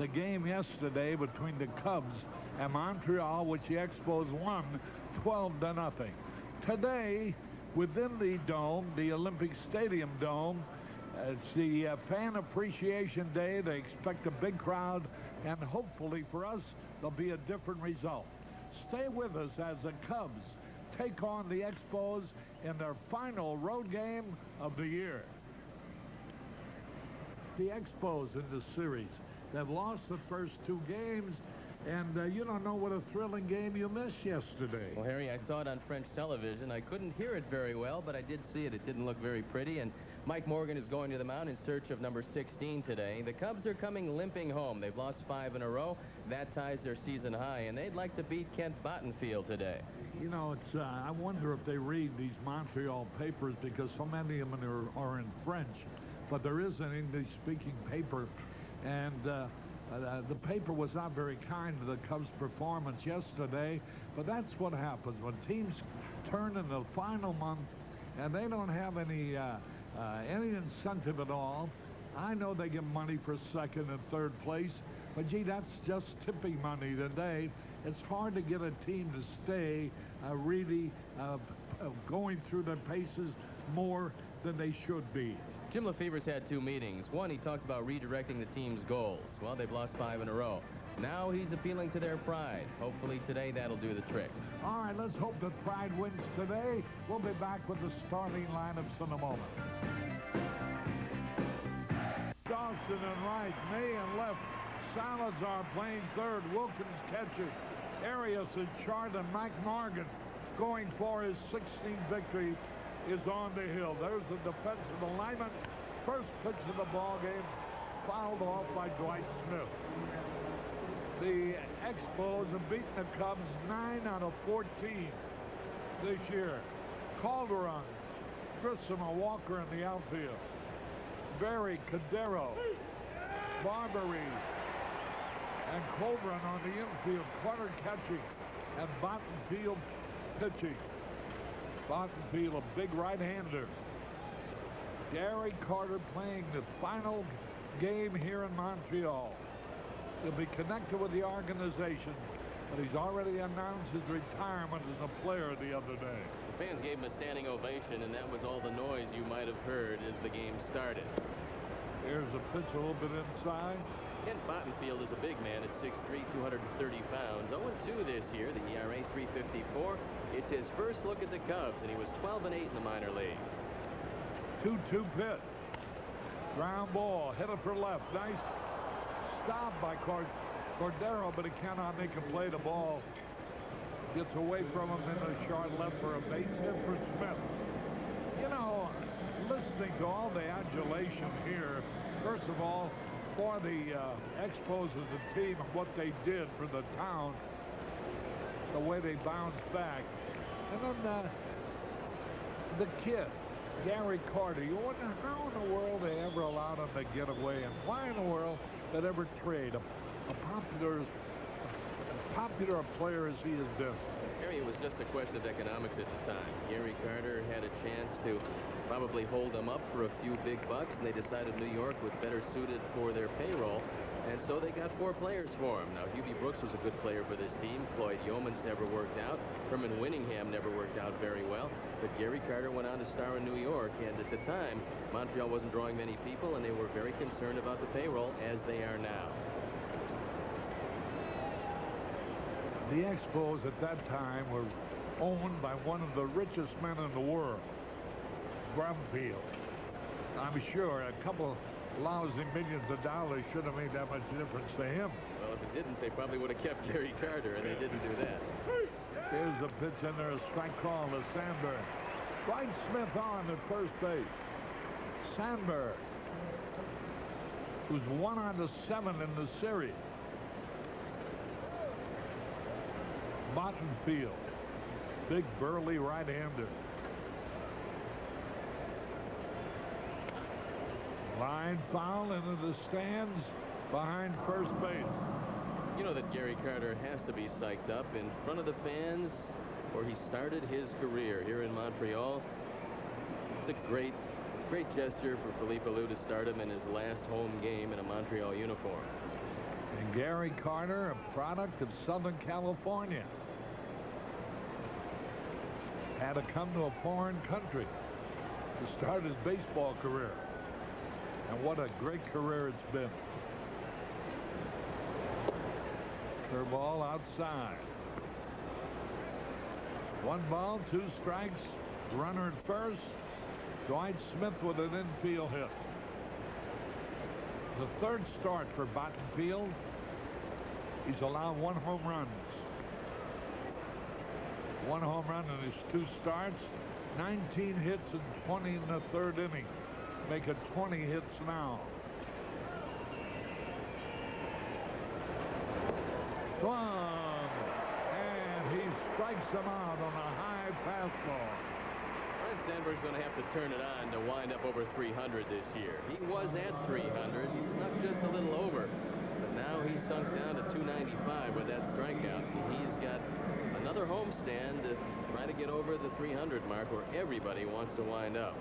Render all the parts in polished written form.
the game yesterday between the Cubs and Montreal, which the Expos won 12-0. Today, within the dome, the Olympic Stadium dome, it's the Fan Appreciation Day. They expect a big crowd, and hopefully for us, there'll be a different result. Stay with us as the Cubs take on the Expos in their final road game of the year. The Expos in the series. They've lost the first 2 games, and you don't know what a thrilling game you missed yesterday. Well, Harry, I saw it on French television. I couldn't hear it very well, but I did see it. It didn't look very pretty, and Mike Morgan is going to the mound in search of number 16 today. The Cubs are coming limping home. They've lost 5 in a row. That ties their season high, and they'd like to beat Kent Bottenfield today. You know, it's I wonder if they read these Montreal papers, because so many of them are in French, but there is an English-speaking paper, and the paper was not very kind to the Cubs' performance yesterday, but that's what happens when teams turn in the final month and they don't have any incentive at all. I know they get money for second and third place, but gee, that's just tipping money today. It's hard to get a team to stay really going through their paces more than they should be. Jim Lefebvre's had 2 meetings. One, he talked about redirecting the team's goals. Well, they've lost 5 in a row. Now he's appealing to their pride. Hopefully today that'll do the trick. All right, let's hope that pride wins today. We'll be back with the starting lineups in a moment. Dawson and right, May and left. Salazar playing third. Wilkins catcher. Arias is short, and Mike Morgan going for his 16th victory is on the hill. There's the defensive alignment. First pitch of the ball game, fouled off by Dwight Smith. The Expos have beaten the Cubs 9 out of 14 this year. Calderon, Grissom, and Walker in the outfield. Berry, Cadero, Barbary, and Colburn on the infield. Clutter catching, and Bottenfield pitching. Bottenfield, a big right-hander. Gary Carter playing the final game here in Montreal. He'll be connected with the organization, but he's already announced his retirement as a player the other day. The fans gave him a standing ovation, and that was all the noise you might have heard as the game started. Here's a pitch a little bit inside. Kent Bottenfield is a big man at 6'3", 230 pounds. 0-2 this year, the ERA 3.54. It's his first look at the Cubs, and he was 12-8 in the minor league. 2-2 pitch. Ground ball, hit it for left. Nice stop by Cordero, but he cannot make a play. The ball gets away from him in the short left for a base hit for Smith. You know, listening to all the adulation here, first of all, for the Expos as a team, what they did for the town, the way they bounced back. And then the kid, Gary Carter, you wonder how in the world they ever allowed him to get away, and why in the world they'd ever trade a popular player as he has been. Harry, it was just a question of economics at the time. Gary Carter had a chance to probably hold them up for a few big bucks, and they decided New York was better suited for their payroll, and so they got 4 players for him. Now, Hubie Brooks was a good player for this team. Floyd Yeomans never worked out. Herman Winningham never worked out very well, but Gary Carter went on to star in New York, and at the time, Montreal wasn't drawing many people, and they were very concerned about the payroll, as they are now. The Expos at that time were owned by one of the richest men in the world, Brumfield. I'm sure a couple lousy millions of dollars should have made that much difference to him. Well, if it didn't, they probably would have kept Gary Carter, and they didn't do that. Here's a pitch in there, a strike call to Sandberg. Dwight Smith on at first base. Sandberg, who's 1 out of 7 in the series. Bottenfield, big burly right-hander. Line foul into the stands behind first base. You know that Gary Carter has to be psyched up in front of the fans where he started his career here in Montreal. It's a great gesture for Philippe Alou to start him in his last home game in a Montreal uniform. Gary Carter, a product of Southern California, had to come to a foreign country to start his baseball career. And what a great career it's been. Third ball outside. 1 ball, 2 strikes. Runner at first. Dwight Smith with an infield hit. The third start for Bottenfield. He's allowed 1 home run. 1 home run in his 2 starts. 19 hits and 20 in the 3rd inning. Make it 20 hits now. Swung. And he strikes him out on a high fastball. Fred Sandberg's going to have to turn it on to wind up over 300 this year. He was at 300. He snuck just a little over. But now he's sunk down to 295 with that strikeout. He's got another homestand to try to get over the 300 mark where everybody wants to wind up.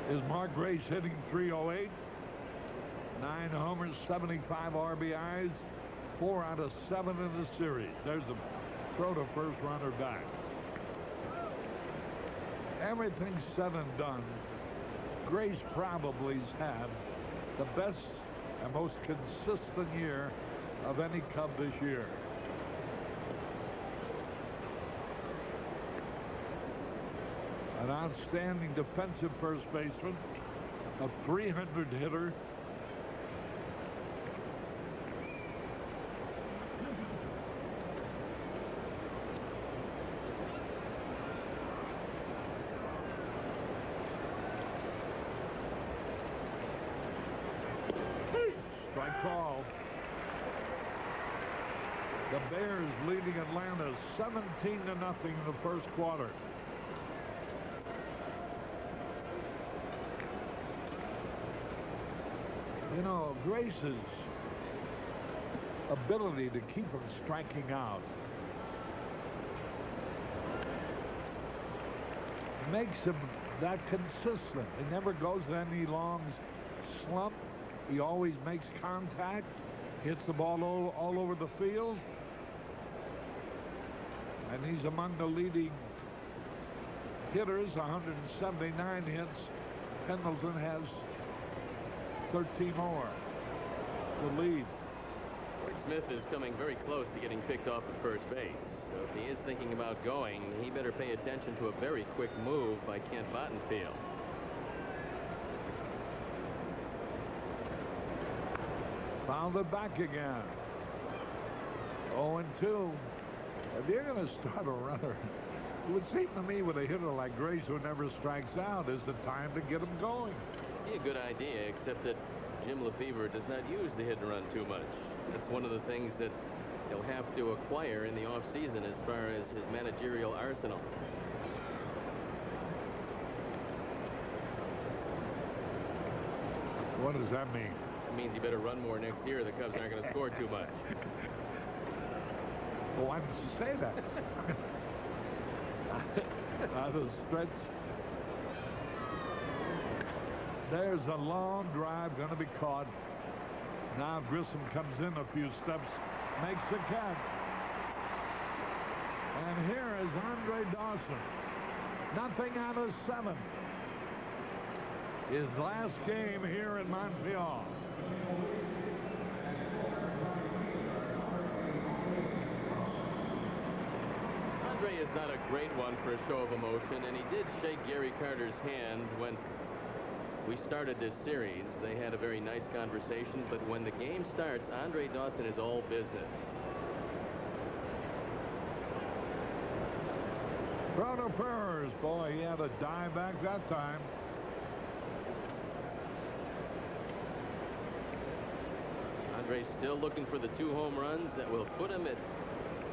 Is Mark Grace hitting .308? 9 homers, 75 RBIs, 4 out of 7 in the series. There's the throw to first, runner back. Everything said and done, Grace probably's had the best and most consistent year of any Cub this year. An outstanding defensive first baseman, a .300 hitter. Strike call. The Bears leading Atlanta 17-0 in the first quarter. You know, Grace's ability to keep him striking out makes him that consistent. He never goes to any long slump. He always makes contact, hits the ball all over the field, and he's among the leading hitters, 179 hits. Pendleton has 13 more to lead. Dwight Smith is coming very close to getting picked off at first base. So if he is thinking about going, he better pay attention to a very quick move by Kent Bottenfield. Found it back again. 0-2. If you're going to start a runner, it would seem to me with a hitter like Grace who never strikes out is the time to get him going. Be a good idea, except that Jim Lefevre does not use the hit and run too much. That's one of the things that he'll have to acquire in the offseason as far as his managerial arsenal. What does that mean? It means he better run more next year. The Cubs aren't going to score too much. Well, why didn't you say that? Out of stretch. There's a long drive going to be caught. Now Grissom comes in a few steps, makes the catch. And here is Andre Dawson. Nothing out of 7. His last game here in Montreal. Andre is not a great one for a show of emotion, and he did shake Gary Carter's hand when we started this series. They had a very nice conversation, but when the game starts, Andre Dawson is all business. Bruno Ferrers, boy, he had a dive back that time. Andre's still looking for the 2 home runs that will put him at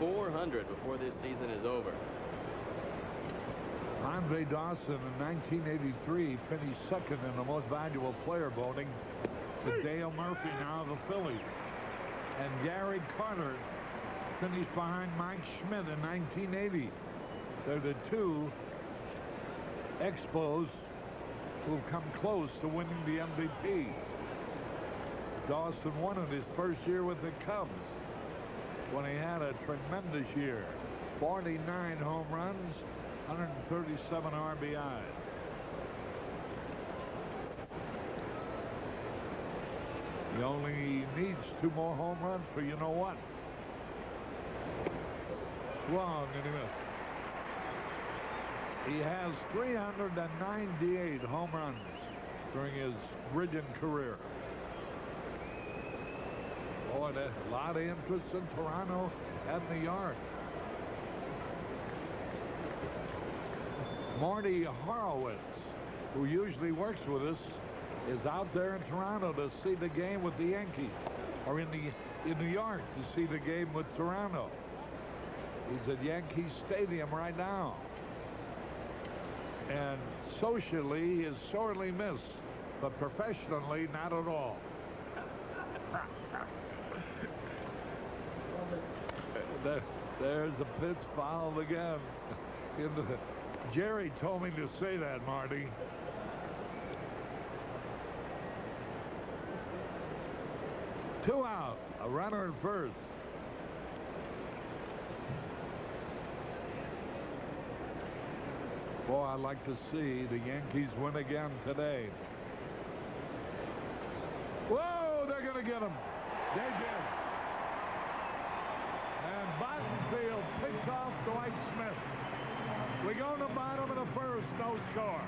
400 before this season is over. Andre Dawson in 1983 finished second in the most valuable player voting to Dale Murphy, now the Phillies. And Gary Carter finished behind Mike Schmidt in 1980. They're the 2 Expos who've come close to winning the MVP. Dawson won it his first year with the Cubs when he had a tremendous year. 49 home runs, 137 RBIs. He only needs 2 more home runs for you know what. Swung and he missed. He has 398 home runs during his brilliant career. Boy, there's a lot of interest in Toronto and New York. Marty Horowitz, who usually works with us, is out there in Toronto to see the game with the Yankees, or in New York to see the game with Toronto. He's at Yankee Stadium right now. And socially, he is sorely missed, but professionally, not at all. There's a pitch fouled again. Jerry told me to say that, Marty. Two out, a runner at first. Boy, I'd like to see the Yankees win again today. Whoa, they're going to get him. They did. And Bottenfield picks off Dwight Smith. We go to the bottom of the first, no score.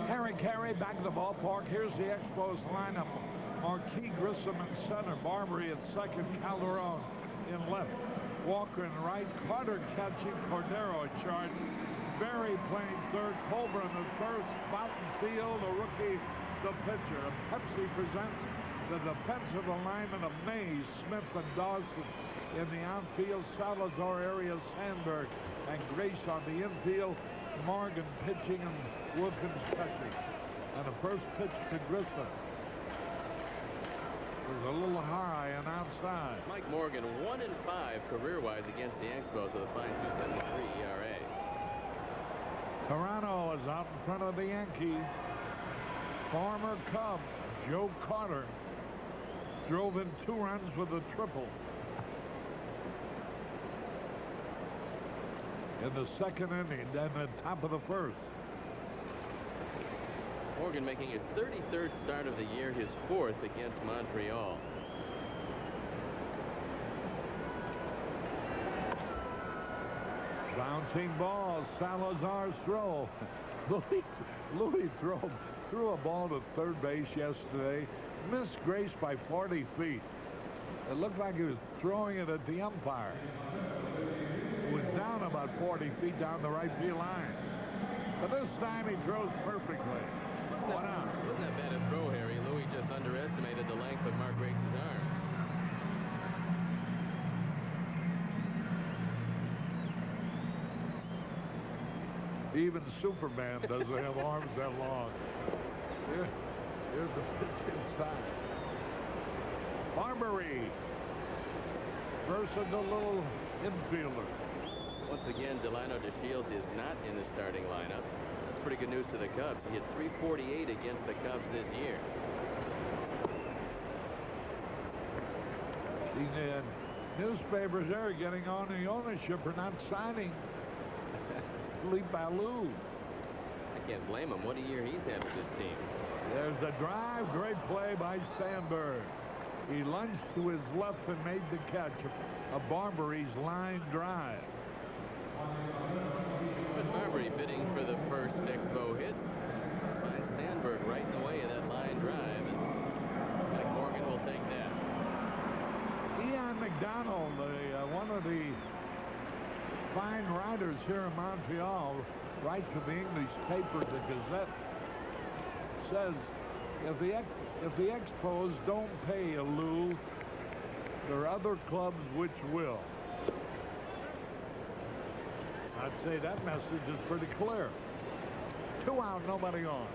Harry Carey back to the ballpark. Here's the Expos lineup. Marquis Grissom in center. Barbary at second. Calderon in left. Walker in right. Carter catching. Cordero at short. Berry playing third. Colburn at first. Bottenfield, a rookie, the pitcher. And Pepsi presents the defensive alignment of Mays, Smith, and Dawson in the outfield. Salazar, Arias, Sandberg, and Grace on the infield. Morgan pitching and Wilkins catching. And the first pitch to Grissom was a little high and outside. Mike Morgan, 1-5 career-wise against the Expos with a fine 2.73 ERA. Toronto is out in front of the Yankees. Former Cub Joe Carter drove in 2 runs with a triple in the second inning, then the top of the first. Morgan making his 33rd start of the year, his 4th against Montreal. Bouncing ball, Salazar's throw. Louis threw a ball to third base yesterday, missed Grace by 40 feet. It looked like he was throwing it at the umpire. It was down about 40 feet down the right field line. But this time he throws perfectly. Wasn't that bad a throw, Harry? Louis just underestimated the length of Mark Grace's arms. Even Superman doesn't have arms that long. Here's the pitch inside. Barbary versus the little infielder. Once again, Delano DeShields is not in the starting lineup. That's pretty good news to the Cubs. He hit .348 against the Cubs this year. The newspapers there are getting on the ownership for not signing Lee Ballou. I can't blame him. What a year he's had with this team. There's a drive. Great play by Sandberg. He lunged to his left and made the catch. A Barbary's line drive. But Barbary bidding for the first Expo hit. Finds Sandberg right in the way of that line drive. And Mike Morgan will take that. Ian McDonald, one of the fine writers here in Montreal, writes for the English paper, the Gazette, says if the Expos don't pay Lou, there are other clubs which will. I'd say that message is pretty clear. 2 out, nobody on.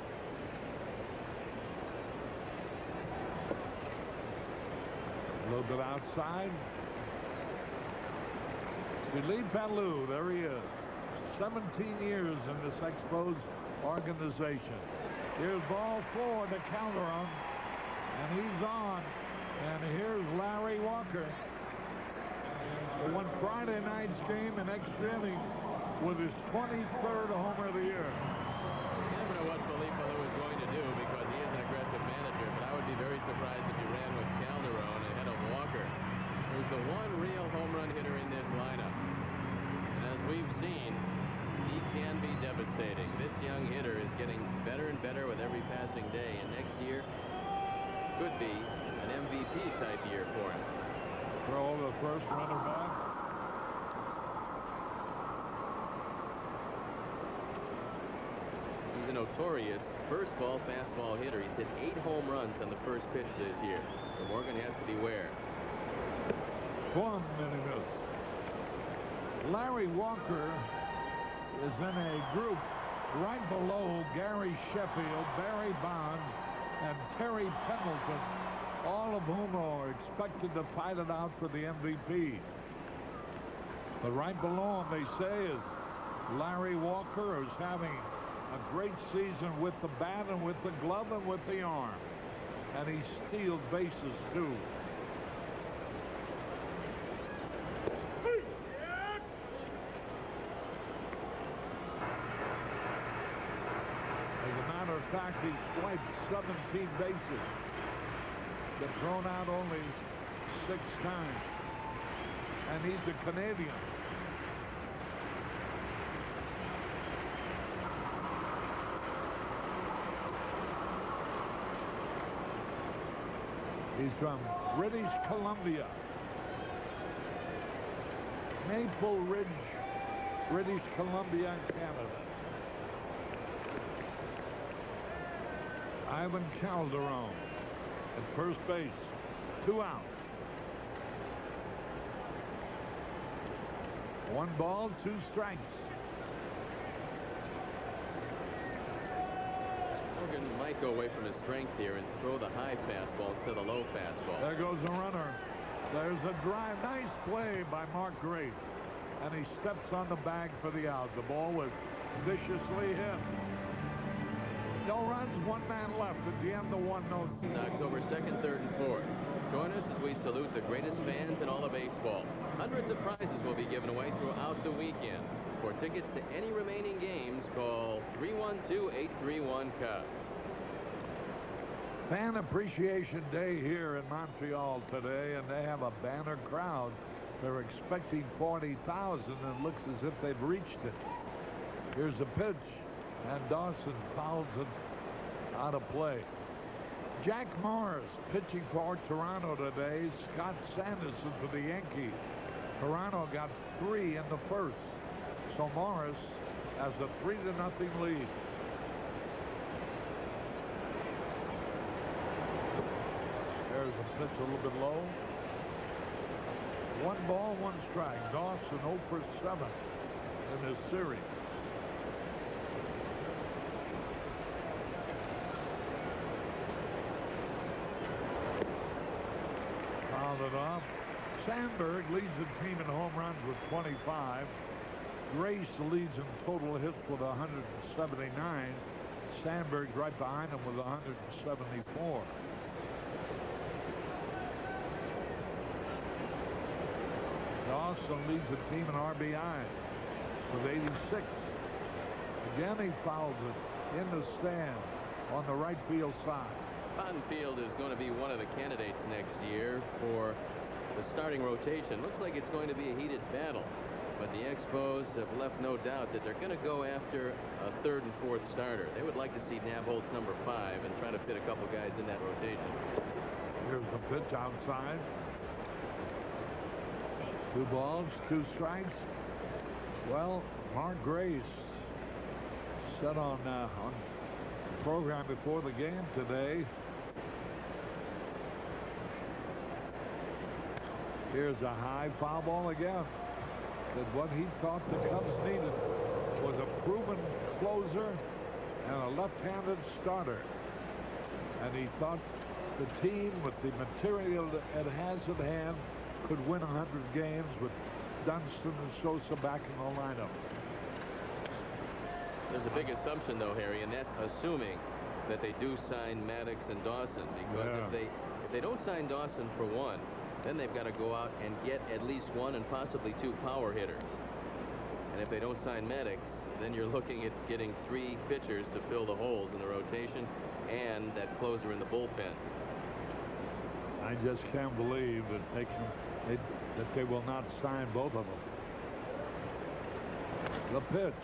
A little bit outside. Philippe Alou, there he is. 17 years in this Expos organization. Here's ball 4 to counter him, and he's on. And here's Larry Walker, who won Friday night's game in extra innings with his 23rd homer of the year. You never know what Philippe Alou is going to do because he is an aggressive manager, but I would be very surprised if he ran with Calderon ahead of Walker, who's the one real home run hitter in this lineup. And as we've seen, he can be devastating. This young hitter is getting better and better with every passing day, and next year could be an MVP type year for him. Throw over the first, runner back. He's a notorious first ball fastball hitter. He's hit 8 home runs on the first pitch this year, so Morgan has to beware. 1 minute. Larry Walker is in a group right below Gary Sheffield, Barry Bonds, and Terry Pendleton, all of whom are expected to fight it out for the MVP. But right below him, they say, is Larry Walker, who's having a great season with the bat and with the glove and with the arm. And he steals bases, too. As a matter of fact, he swiped 17 bases. But thrown out only 6 times. And he's a Canadian. He's from British Columbia. Maple Ridge, British Columbia, Canada. Ivan Calderon at first base. 2 out. 1 ball, 2 strikes. Morgan might go away from his strength here and throw the high fastball instead of the low fastball. There goes the runner. There's a drive. Nice play by Mark Grace. And he steps on the bag for the out. The ball was viciously hit. No runs, 1 man left at the end of 1-0. October 2nd, 3rd, and 4th. Join us as we salute the greatest fans in all of baseball. Hundreds of prizes will be given away throughout the weekend. For tickets to any remaining games, call 312-831-CUBS. Fan Appreciation Day here in Montreal today, and they have a banner crowd. They're expecting 40,000, and it looks as if they've reached it. Here's the pitch, and Dawson fouls it out of play. Jack Morris pitching for Toronto today. Scott Sanderson for the Yankees. Toronto got 3 in the first. So Morris has a 3-0 lead. There's a pitch a little bit low. 1 ball, 1 strike. Dawson 0 for 7 in this series. Fouled it off. Sandberg leads the team in home runs with 25. Grace leads in total hits with 179. Sandberg's right behind him with 174. Dawson leads the team in RBI with 86. Again, he fouls it in the stand on the right field side. Cotton Field is going to be one of the candidates next year for the starting rotation. Looks like it's going to be a heated battle, but the Expos have left no doubt that they're going to go after a 3rd and 4th starter. They would like to see Nabholz number 5 and try to fit a couple guys in that rotation. Here's the pitch outside. 2 balls, 2 strikes. Well, Mark Grace said on the program before the game today. Here's a high foul ball again. That what he thought the Cubs needed was a proven closer and a left-handed starter. And he thought the team with the material it has at hand could win 100 games with Dunston and Sosa back in the lineup. There's a big assumption, though, Harry, and that's assuming that they do sign Maddox and Dawson, because if they don't sign Dawson for one, then they've got to go out and get at least one and possibly two power hitters. And if they don't sign Maddox, then you're looking at getting 3 pitchers to fill the holes in the rotation and that closer in the bullpen. I just can't believe that they will not sign both of them. The pitch.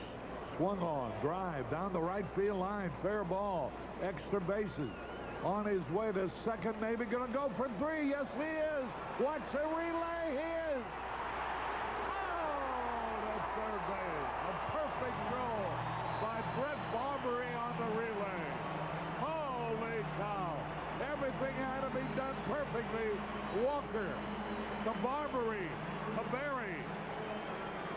Swung on, drive down the right field line, fair ball, extra bases. On his way to second, maybe going to go for 3. Yes, he is. Watch the relay. He is. Oh, to third base. A perfect throw by Brett Barbary on the relay. Holy cow. Everything had to be done perfectly. Walker to Barbary to Berry.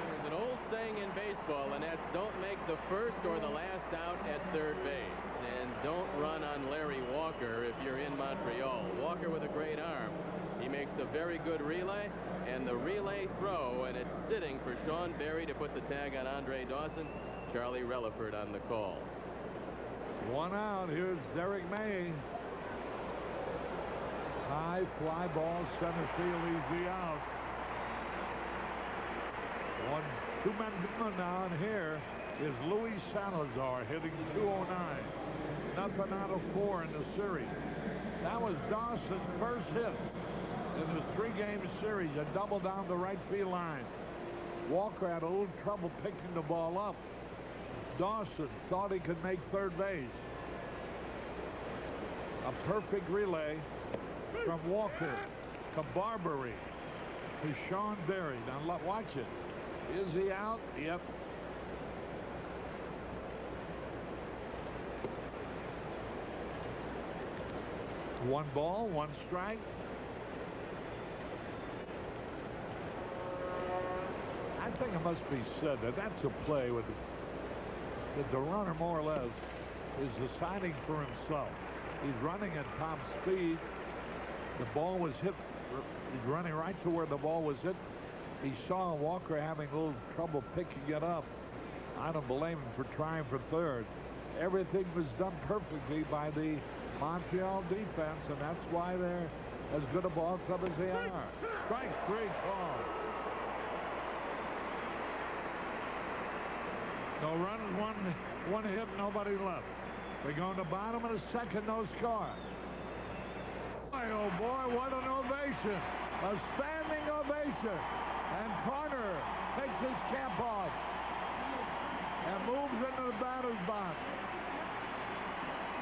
There's an old saying in baseball, and that's don't make the first or the last out at third base. And don't run on Larry Walker if you're in Montreal. Walker with a great arm. He makes a very good relay, and the relay throw, and it's sitting for Sean Berry to put the tag on Andre Dawson. Charlie Relaford on the call. 1 out. Here's Derek May. High fly ball, center field, easy out. 2 men coming now, and here is Luis Salazar hitting .209. Nothing out of 4 in the series. That was Dawson's first hit in the 3-game series. A double down the right field line. Walker had a little trouble picking the ball up. Dawson thought he could make third base. A perfect relay from Walker to Barbary to Sean Berry. Now watch it. Is he out? Yep. One ball, 1 strike. I think it must be said that that's a play with that the runner more or less is deciding for himself. He's running at top speed. The ball was hit. He's running right to where the ball was hit. He saw Walker having a little trouble picking it up. I don't blame him for trying for third. Everything was done perfectly by the Montreal defense, and that's why they're as good a ball club as they are. Strike 3 call. No runs, one hit, nobody left. We're going to bottom of the second, no score. Boy, oh boy, what an ovation. A standing ovation. And Carter takes his cap off and moves into the batter's box.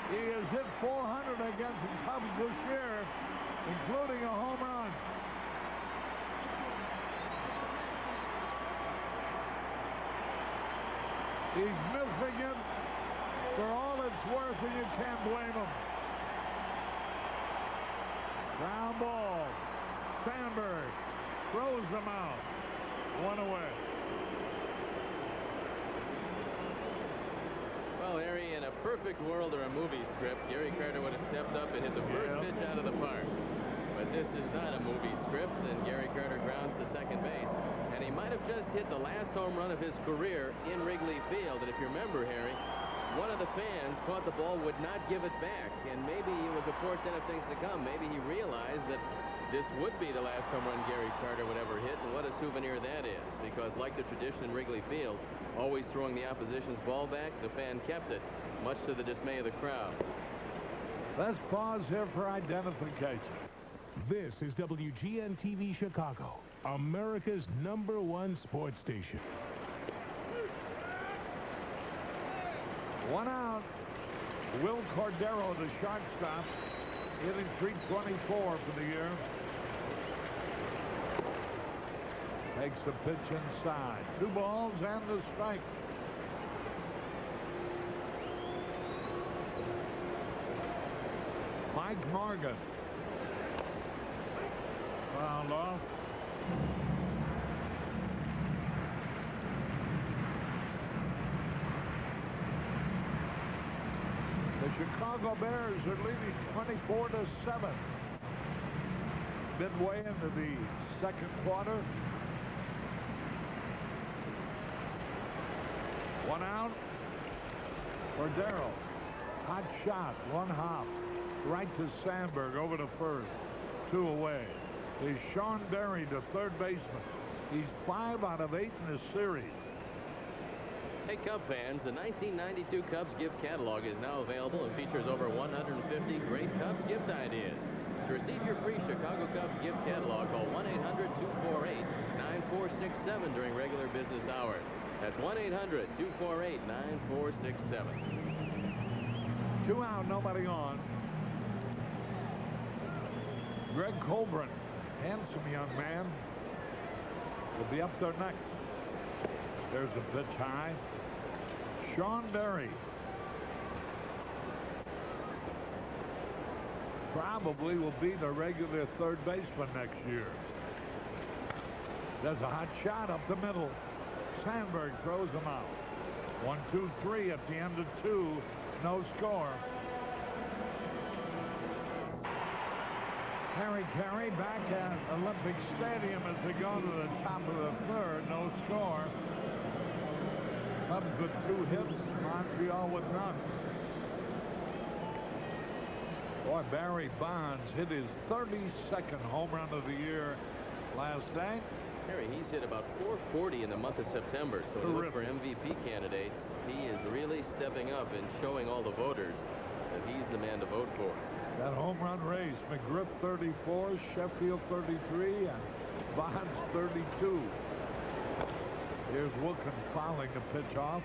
He has hit .400 against the Cubs this year, including a home run. He's missing it for all it's worth, and you can't blame him. Ground ball. Sandberg throws them out. 1 away. Well, Harry, in a perfect world or a movie script, Gary Carter would have stepped up and hit the first pitch out of the park. But this is not a movie script, and Gary Carter grounds to second base. And he might have just hit the last home run of his career in Wrigley Field. And if you remember, Harry, one of the fans caught the ball, would not give it back. And maybe it was a portent of things to come. Maybe he realized that this would be the last home run Gary Carter would ever hit, and what a souvenir that is. Because like the tradition in Wrigley Field, always throwing the opposition's ball back, the fan kept it, much to the dismay of the crowd. Let's pause here for identification. This is WGN-TV Chicago, America's #1 sports station. 1 out. Will Cordero, the shortstop, hitting .324 for the year. Takes the pitch inside. 2 balls and the strike. Mike Morgan. Fouled off. The Chicago Bears are leading 24-7. Midway into the second quarter. One out for Darrell. Hot shot, one hop. Right to Sandberg, over to first. 2 away. Is Sean Berry, the third baseman. He's 5 out of 8 in this series. Hey, Cub fans, the 1992 Cubs gift catalog is now available and features over 150 great Cubs gift ideas. To receive your free Chicago Cubs gift catalog, call 1-800-248-9467 during regular business hours. That's 1-800-248-9467. 2 out, nobody on. Greg Colburn, handsome young man, will be up there next. There's a pitch high. Sean Berry probably will be the regular third baseman next year. There's a hot shot up the middle. Sandberg throws him out. 1, 2, 3 at the end of 2. No score. Harry Carey back at Olympic Stadium as they go to the top of the third. No score. Cubs with 2 hits. Montreal with none. Boy, Barry Bonds hit his 32nd home run of the year last night. Harry, he's hit about 440 in the month of September, so to look for MVP candidates, he is really stepping up and showing all the voters that he's the man to vote for. That home run race, McGriff 34, Sheffield 33, and Bonds 32. Here's Wilkins fouling the pitch off.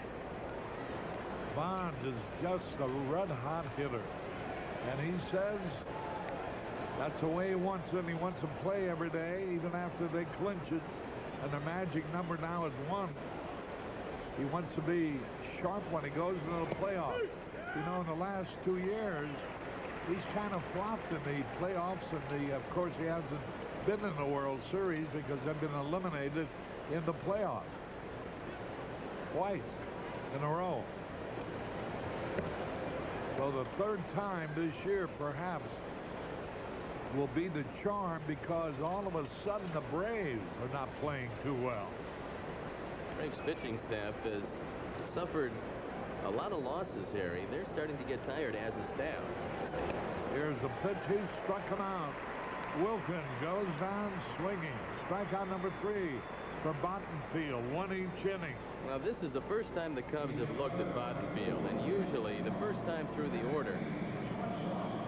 Bonds is just a red-hot hitter. And he says that's the way he wants it. He wants to play every day, even after they clinch it. And the magic number now is 1. He wants to be sharp when he goes into the playoffs. You know, in the last 2 years, he's kind of flopped in the playoffs. And of course, he hasn't been in the World Series because they've been eliminated in the playoffs. Twice in a row. So the third time this year, perhaps, will be the charm because all of a sudden the Braves are not playing too well. Braves pitching staff has suffered a lot of losses, Harry. They're starting to get tired as a staff. Here's the pitch. He struck him out. Wilkins goes down swinging. Strikeout number 3 for Bottenfield. 1 each inning. Now, this is the first time the Cubs have looked at Bottenfield, and usually the first time through the order,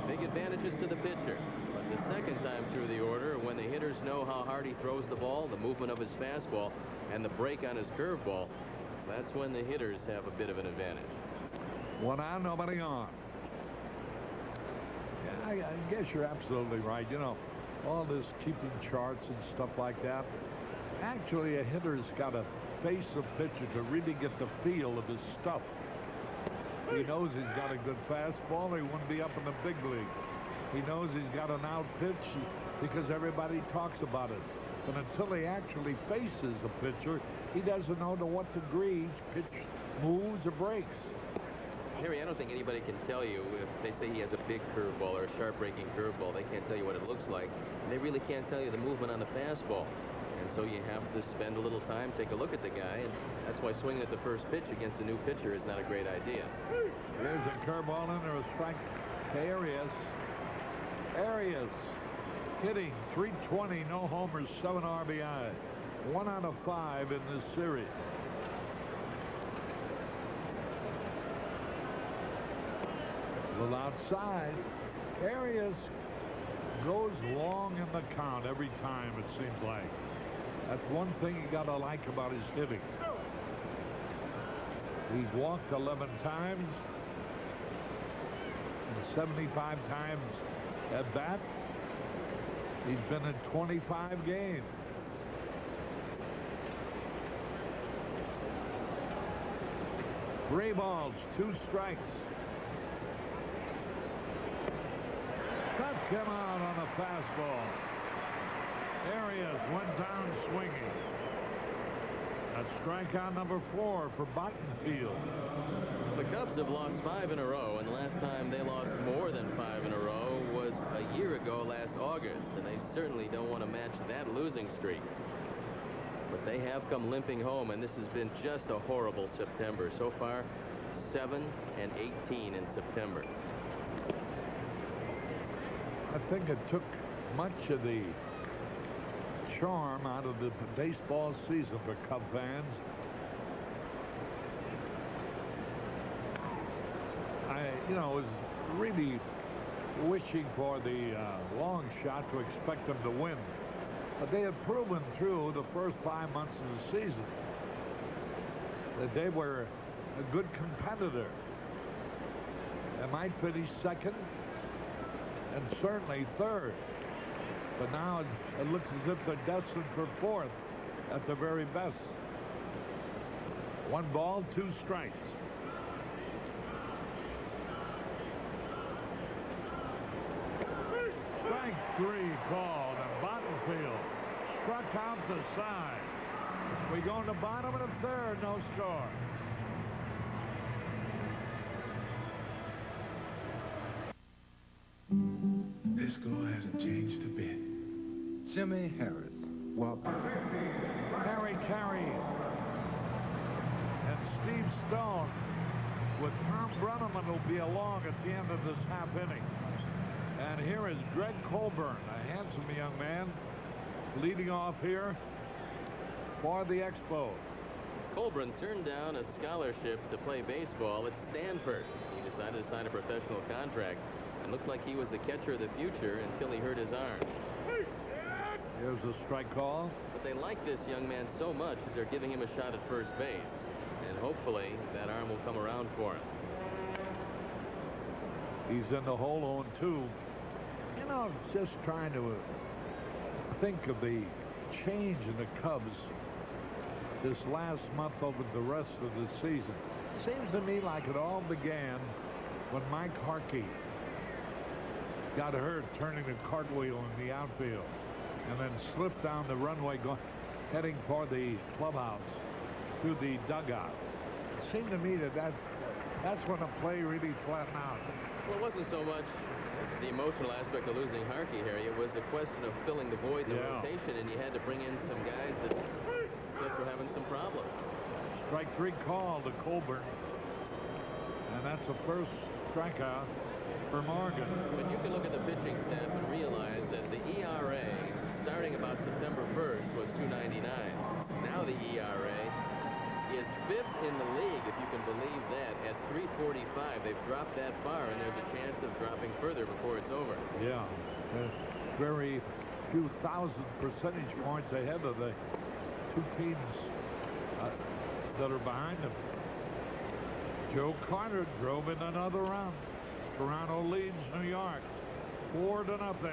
big advantages to the pitcher. But the second time through the order, when the hitters know how hard he throws the ball, the movement of his fastball, and the break on his curveball, that's when the hitters have a bit of an advantage. 1 out, nobody on. Yeah, I guess you're absolutely right. You know, all this keeping charts and stuff like that. Actually, a hitter's got to face the pitcher to really get the feel of his stuff. He knows he's got a good fastball, or he wouldn't be up in the big league. He knows he's got an out pitch because everybody talks about it. But until he actually faces the pitcher, he doesn't know to what degree each pitch moves or breaks. Harry, I don't think anybody can tell you if they say he has a big curveball or a sharp-breaking curveball. They can't tell you what it looks like. And they really can't tell you the movement on the fastball. And so you have to spend a little time, take a look at the guy, and that's why swinging at the first pitch against a new pitcher is not a great idea. Here's a curveball in there, a strike to Arias. Arias hitting .320, no homers, 7 RBI. 1 out of 5 in this series. A little outside. Arias goes long in the count every time, it seems like. That's one thing you got to like about his hitting. He's walked 11 times and 75 times at bat. He's been in 25 games. Three balls, 2 strikes. Struck him out on a fastball. Arias went down swinging. That's strikeout number 4 for Bottenfield. The Cubs have lost 5 in a row, and the last time they lost more than 5 in a row was a year ago last August, and they certainly don't want to match that losing streak. But they have come limping home, and this has been just a horrible September. So far, 7 and 18 in September. I think it took much of the charm out of the baseball season for Cub fans. Was really wishing for the long shot to expect them to win. But they had proven through the first 5 months of the season that they were a good competitor. They might finish second and certainly third. But now it looks as if they're destined for fourth at the very best. 1 ball, 2 strikes. Strike 3 called, and Bottenfield struck out the side. We go in the bottom of the third, no score. This score hasn't changed a bit. Jimmy Harris. Well, Harry Carey and Steve Stone with Tom Brenneman will be along at the end of this half inning. And here is Greg Colburn, a handsome young man, leading off here for the Expos. Colburn turned down a scholarship to play baseball at Stanford. He decided to sign a professional contract and looked like he was the catcher of the future until he hurt his arm. Here's a strike call. But they like this young man so much that they're giving him a shot at first base. And hopefully that arm will come around for him. He's in the hole 0-2. Just trying to think of the change in the Cubs this last month over the rest of the season. Seems to me like it all began when Mike Harkey got hurt turning the cartwheel in the outfield and then slipped down the runway heading for the clubhouse through the dugout. It seemed to me that's when the play really flattened out. Well, it wasn't so much the emotional aspect of losing Harkey, Harry. It was a question of filling the void in the rotation, and you had to bring in some guys that just were having some problems. Strike 3 call to Colburn, and that's the first strikeout for Morgan. But you can look at the pitching staff and realize that the ERA starting about September 1st was .299. Now the ERA is 5th in the league, if you can believe that, at .345. They've dropped that far, and there's a chance of dropping further before it's over. Yeah, very few thousand percentage points ahead of the 2 teams that are behind them. Joe Carter drove in another run. Toronto leads New York 4-0.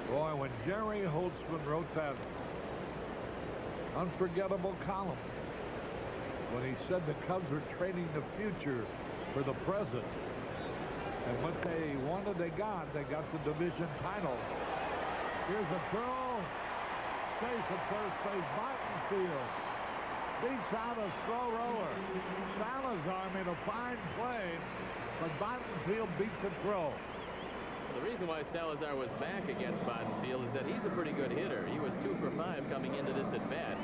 Boy, when Jerry Holtzman wrote that unforgettable column, when he said the Cubs were trading the future for the present, and what they wanted they got the division title. Here's a throw. Safe at first base. Bottenfield beats out a slow roller. Salazar made a fine play, but Bottenfield beat the throw. The reason why Salazar was back against Bottenfield is that he's a pretty good hitter. He was 2 for 5 coming into this at bat.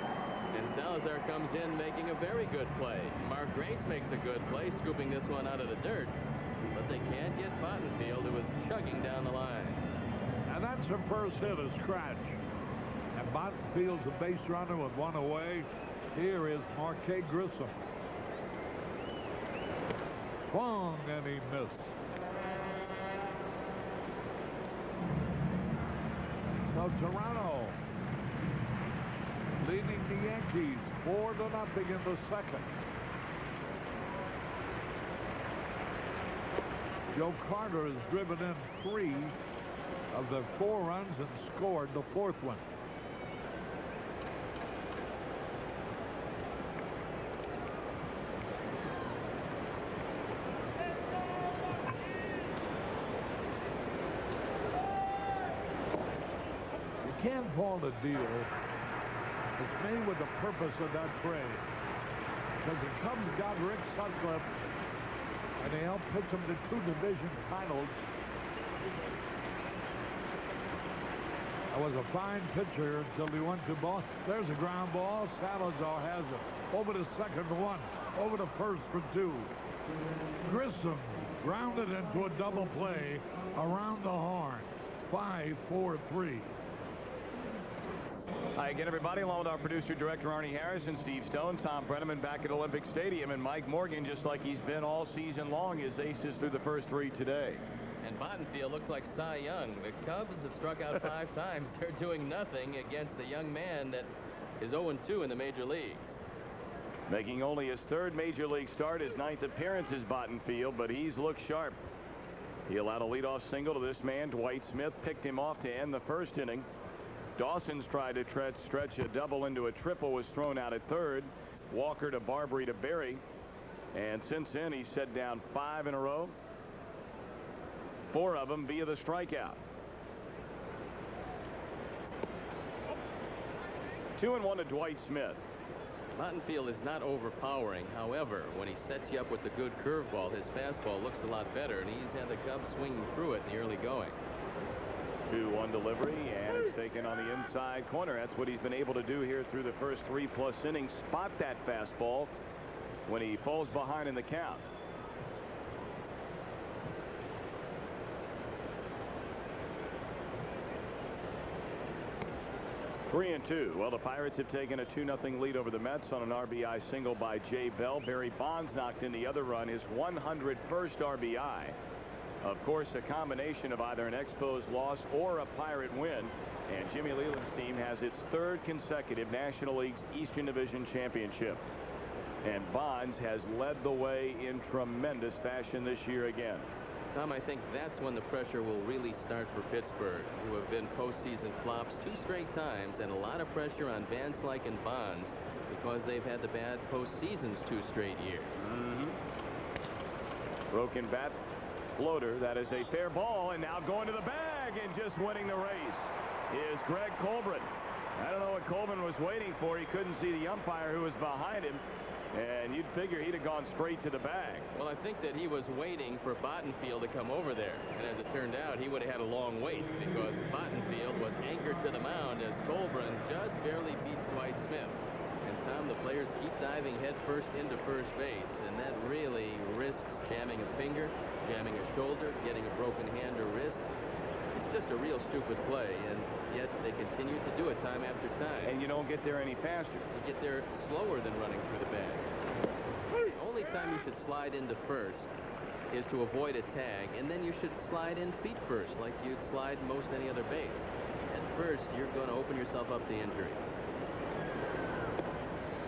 And Salazar comes in making a very good play. Mark Grace makes a good play, scooping this one out of the dirt. But they can't get Bottenfield, who was chugging down the line. And that's her first hit, a scratch. And Bottenfield's a base runner with 1 away. Here is Marquet Grissom. Swung, and he missed. So Toronto leading the Yankees 4-0 in the second. Joe Carter has driven in 3 of the 4 runs and scored the 4th one. You can't fault a deal. It's made with the purpose of that trade. Because the Cubs got Rick Sutcliffe, and they helped pitch him to 2 division titles. That was a fine pitcher until he went to ball. There's a ground ball. Salazar has it. Over to second for 1. Over to first for 2. Grissom grounded into a double play around the horn. 5-4-3. Hi again, everybody. Along with our producer, director Arnie Harrison, Steve Stone, Tom Brenneman back at Olympic Stadium, and Mike Morgan, just like he's been all season long, is aces through the first 3 today. And Bottenfield looks like Cy Young. The Cubs have struck out 5 times. They're doing nothing against a young man that is 0-2 in the major leagues. Making only his 3rd major league start, his 9th appearance is Bottenfield, but he's looked sharp. He allowed a leadoff single to this man. Dwight Smith picked him off to end the first inning. Dawson's tried to stretch a double into a triple, was thrown out at 3rd. Walker to Barbary to Berry. And since then, he's set down 5 in a row. 4 of them via the strikeout. 2-1 to Dwight Smith. Bottenfield is not overpowering. However, when he sets you up with a good curveball, his fastball looks a lot better, and he's had the Cubs swinging through it in the early going. 2-1 delivery, and it's taken on the inside corner. That's what he's been able to do here through the first 3+ innings. Spot that fastball when he falls behind in the count. Three and 2. Well, the Pirates have taken a 2-0 lead over the Mets on an RBI single by Jay Bell. Barry Bonds knocked in the other run, his 101st RBI. Of course, a combination of either an Expos loss or a Pirate win. And Jimmy Leland's team has its 3rd consecutive National League's Eastern Division championship. And Bonds has led the way in tremendous fashion this year again. Tom, I think that's when the pressure will really start for Pittsburgh, who have been postseason flops 2 straight times, and a lot of pressure on Van Slyke and Bonds because they've had the bad postseasons 2 straight years. Broken bat, floater. That is a fair ball, and now going to the bag and just winning the race is Greg Colbert. I don't know what Colbert was waiting for. He couldn't see the umpire who was behind him. And you'd figure he'd have gone straight to the bag. Well, I think that he was waiting for Bottenfield to come over there. And as it turned out, he would have had a long wait because Bottenfield was anchored to the mound as Colburn just barely beats Dwight Smith. And, Tom, the players keep diving headfirst into first base. And that really risks jamming a finger, jamming a shoulder, getting a broken hand or wrist. It's just a real stupid play, and yet they continue to do it time after time. And you don't get there any faster. You get there slower than running through the bag. The only time you should slide into first is to avoid a tag, and then you should slide in feet first like you'd slide most any other base. At first, you're going to open yourself up to injuries.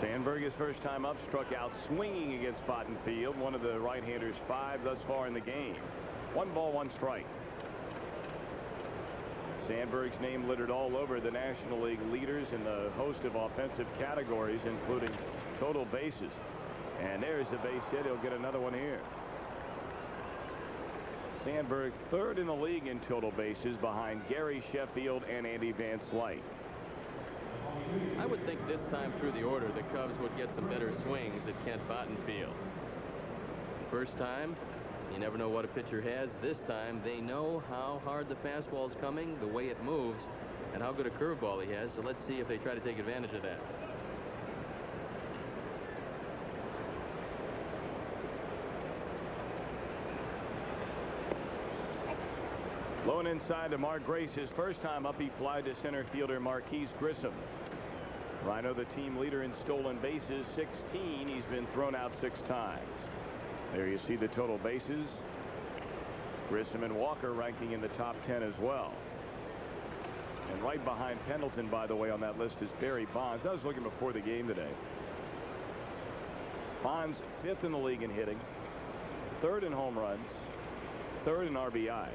Sandberg, his first time up, struck out swinging against Bottenfield, one of the right-handers 5 thus far in the game. 1 ball, 1 strike. Sandberg's name littered all over the National League leaders in the host of offensive categories, including total bases. And there's the base hit. He'll get another one here. Sandberg 3rd in the league in total bases behind Gary Sheffield and Andy Van Slyke. I would think this time through the order, the Cubs would get some better swings at Kent Bottenfield. First time, you never know what a pitcher has. This time, they know how hard the fastball is coming, the way it moves, and how good a curveball he has. So let's see if they try to take advantage of that. Low and inside to Mark Grace. His first time up, he flied to center fielder Marquise Grissom. Rhino, the team leader in stolen bases, 16. He's been thrown out 6 times. There you see the total bases. Grissom and Walker ranking in the top 10 as well. And right behind Pendleton, by the way, on that list is Barry Bonds. I was looking before the game today. Bonds 5th in the league in hitting, 3rd in home runs, 3rd in RBIs,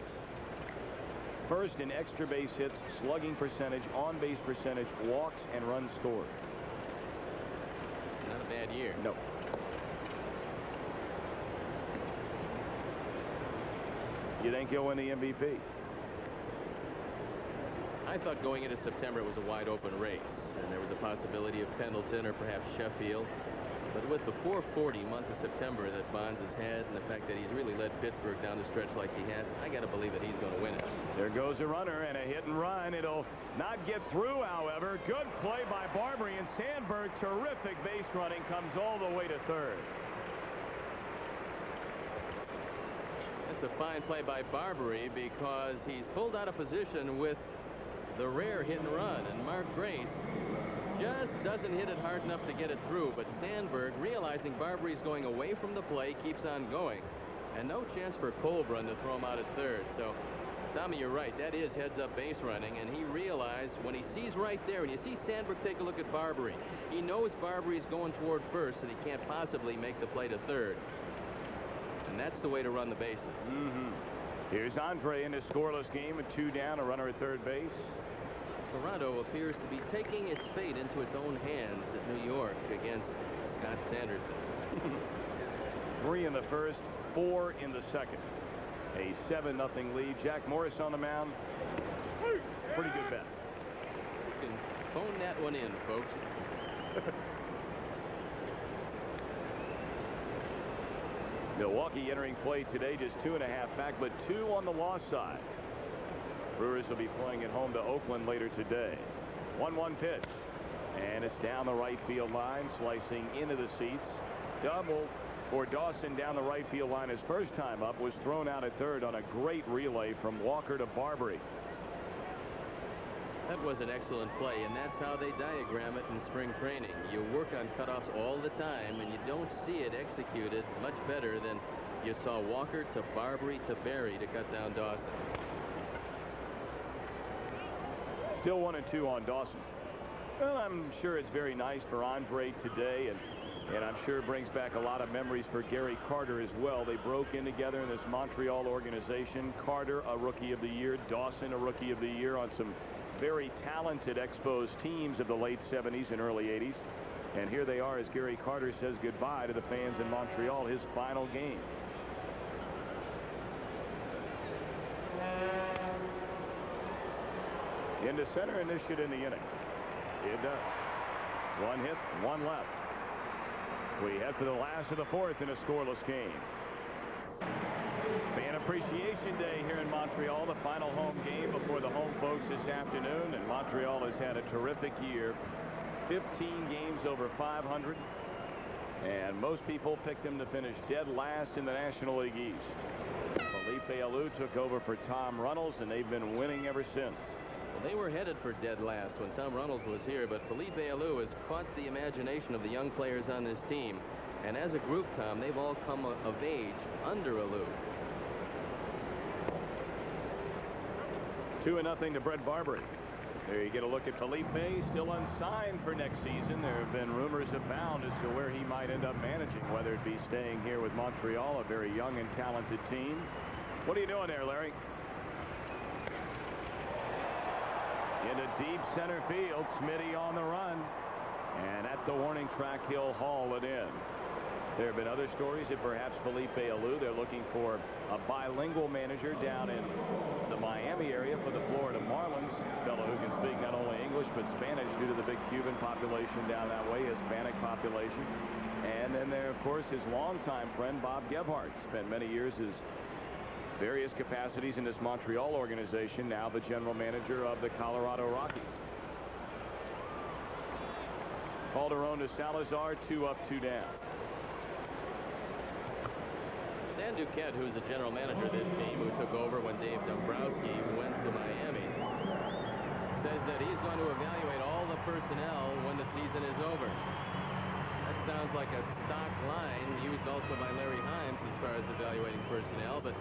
1st in extra base hits, slugging percentage, on base percentage, walks, and runs scored. Not a bad year. No. You think he'll win the MVP? I thought going into September it was a wide open race, and there was a possibility of Pendleton or perhaps Sheffield. But But with the 440 month of September that Bonds has had and the fact that he's really led Pittsburgh down the stretch like he has, I got to believe that he's going to win it. There goes a runner and a hit and run. It'll not get through, however. Good play by Barbary, and Sandberg, terrific base running, comes all the way to third. That's a fine play by Barbary because he's pulled out of position with the rare hit and run, and Mark Grace just doesn't hit it hard enough to get it through. But Sandberg, realizing Barbary's going away from the play, keeps on going, and no chance for Colbrun to throw him out at third. So Tommy, you're right, that is heads-up base running, and he realized when he sees right there, and you see Sandberg take a look at Barbary, he knows Barbary's going toward first and he can't possibly make the play to third, and that's the way to run the bases. Here's Andre in a scoreless game with 2 down, a runner at third base. Toronto appears to be taking its fate into its own hands at New York against Scott Sanderson. 3 in the first, 4 in the second. A 7-0 lead. Jack Morris on the mound. Pretty good bet. You can phone that one in, folks. Milwaukee entering play today just 2.5 back, but 2 on the loss side. Brewers will be playing at home to Oakland later today. 1-1 pitch. And it's down the right field line, slicing into the seats. Double for Dawson down the right field line. His first time up was thrown out at third on a great relay from Walker to Barbary. That was an excellent play, and that's how they diagram it in spring training. You work on cutoffs all the time, and you don't see it executed much better than you saw Walker to Barbary to Berry to cut down Dawson. Still 1-2 on Dawson. Well, I'm sure it's very nice for Andre today, and I'm sure it brings back a lot of memories for Gary Carter as well. They broke in together in this Montreal organization. Carter, a Rookie of the Year. Dawson, a Rookie of the Year on some very talented Expos teams of the late 70s and early 80s. And here they are as Gary Carter says goodbye to the fans in Montreal, his final game. Into center, and this should end the inning. It does. 1 hit, 1 left. We head for the last of the 4th in a scoreless game. Fan Appreciation Day here in Montreal, the final home game before the home folks this afternoon, and Montreal has had a terrific year. 15 games over 500, and most people picked them to finish dead last in the National League East. Felipe Alou took over for Tom Runnels, and they've been winning ever since. Well, they were headed for dead last when Tom Runnels was here, but Felipe Alou has caught the imagination of the young players on this team. And as a group, Tom, they've all come of age under Alou. 2-0 to Brett Barbary. There you get a look at Felipe, still unsigned for next season. There have been rumors abound as to where he might end up managing, whether it be staying here with Montreal, a very young and talented team. What are you doing there, Larry? Into deep center field, Smitty on the run, and at the warning track he'll haul it in. There have been other stories that perhaps Felipe Alou, they're looking for a bilingual manager down in the Miami area for the Florida Marlins, fellow who can speak not only English but Spanish due to the big Cuban population down that way, Hispanic population. And then there, of course, his longtime friend Bob Gebhardt spent many years as various capacities in this Montreal organization, now the general manager of the Colorado Rockies. Calderon to Salazar, 2 up, 2 down. Dan Duquette, who's the general manager of this team, who took over when Dave Dombrowski went to Miami, says that he's going to evaluate all the personnel when the season is over. That sounds like a stock line used also by Larry Himes as far as evaluating personnel, but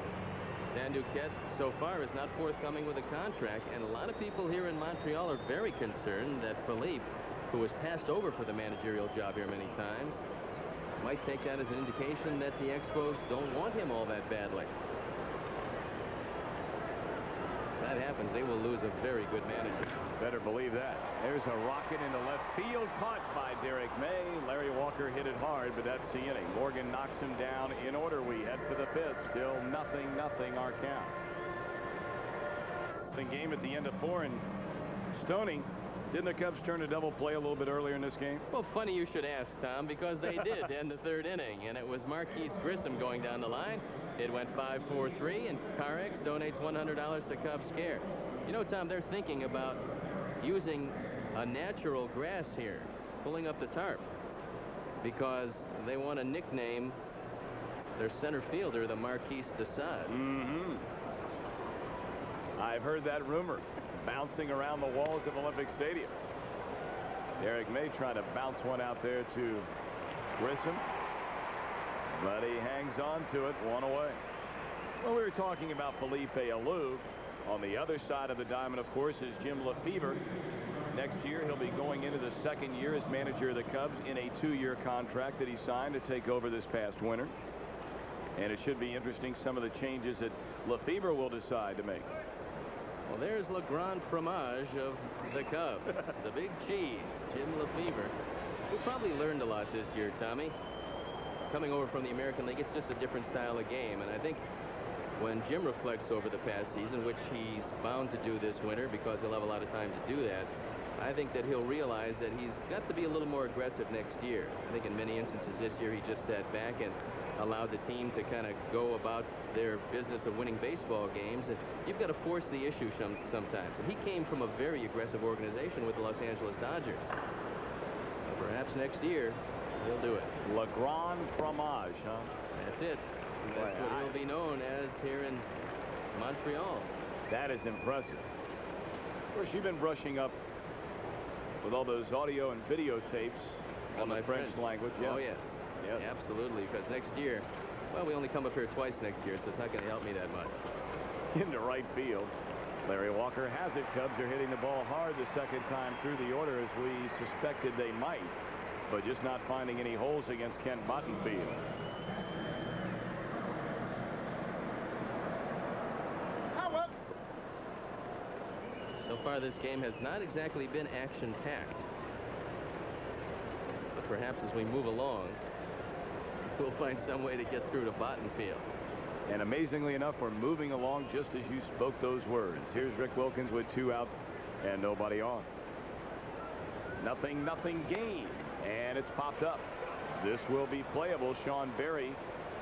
Dan Duquette so far is not forthcoming with a contract, and a lot of people here in Montreal are very concerned that Philippe, who was passed over for the managerial job here many times, might take that as an indication that the Expos don't want him all that badly. If that happens, they will lose a very good manager. Better believe that. There's a rocket into left field, caught by Derek May. Larry Walker hit it hard, but that's the inning. Morgan knocks him down in order. We head for the 5th. Still 0-0 our count. The game at the end of 4, and Stoney Didn't the Cubs turn a double play a little bit earlier in this game? Well, funny you should ask, Tom, because they did end the third inning, and it was Marquise Grissom going down the line. It went 5-4-3, and CarX donates $100 to Cubs Care. You know, Tom, they're thinking about using a natural grass here, pulling up the tarp, because they want to nickname their center fielder the Marquise de Sade. Mm-hmm. I've heard that rumor bouncing around the walls of Olympic Stadium. Derek May trying to bounce one out there to Grissom, but he hangs on to it, one away. Well, we were talking about Felipe Alou. On the other side of the diamond, of course, is Jim Lefebvre. Next year, he'll be going into the second year as manager of the Cubs in a 2-year contract that he signed to take over this past winter. And it should be interesting, some of the changes that Lefebvre will decide to make. Well, there's Le Grand Fromage of the Cubs, the big cheese, Jim Lefebvre, who probably learned a lot this year, Tommy. Coming over from the American League, it's just a different style of game. And I think when Jim reflects over the past season, which he's bound to do this winter because he'll have a lot of time to do that, I think that he'll realize that he's got to be a little more aggressive next year. I think in many instances this year he just sat back and allowed the team to kind of go about their business of winning baseball games. And you've got to force the issue sometimes. And he came from a very aggressive organization with the Los Angeles Dodgers. So perhaps next year he'll do it. Le Grand Fromage, huh? That's it. That's what he'll be known as here in Montreal. That is impressive. Of course, you've been brushing up with all those audio and videotapes on the French language. Oh, yes. Yep. Absolutely, because next year, well, we only come up here twice next year, so it's not going to help me that much. Into right field. Larry Walker has it. Cubs are hitting the ball hard the second time through the order, as we suspected they might, but just not finding any holes against Kent Bottenfield. So far, this game has not exactly been action-packed. But perhaps as we move along, we'll find some way to get through to Bottenfield. And amazingly enough, we're moving along just as you spoke those words. Here's Rick Wilkins with 2 out and nobody on. 0-0 game, and it's popped up. This will be playable. Sean Berry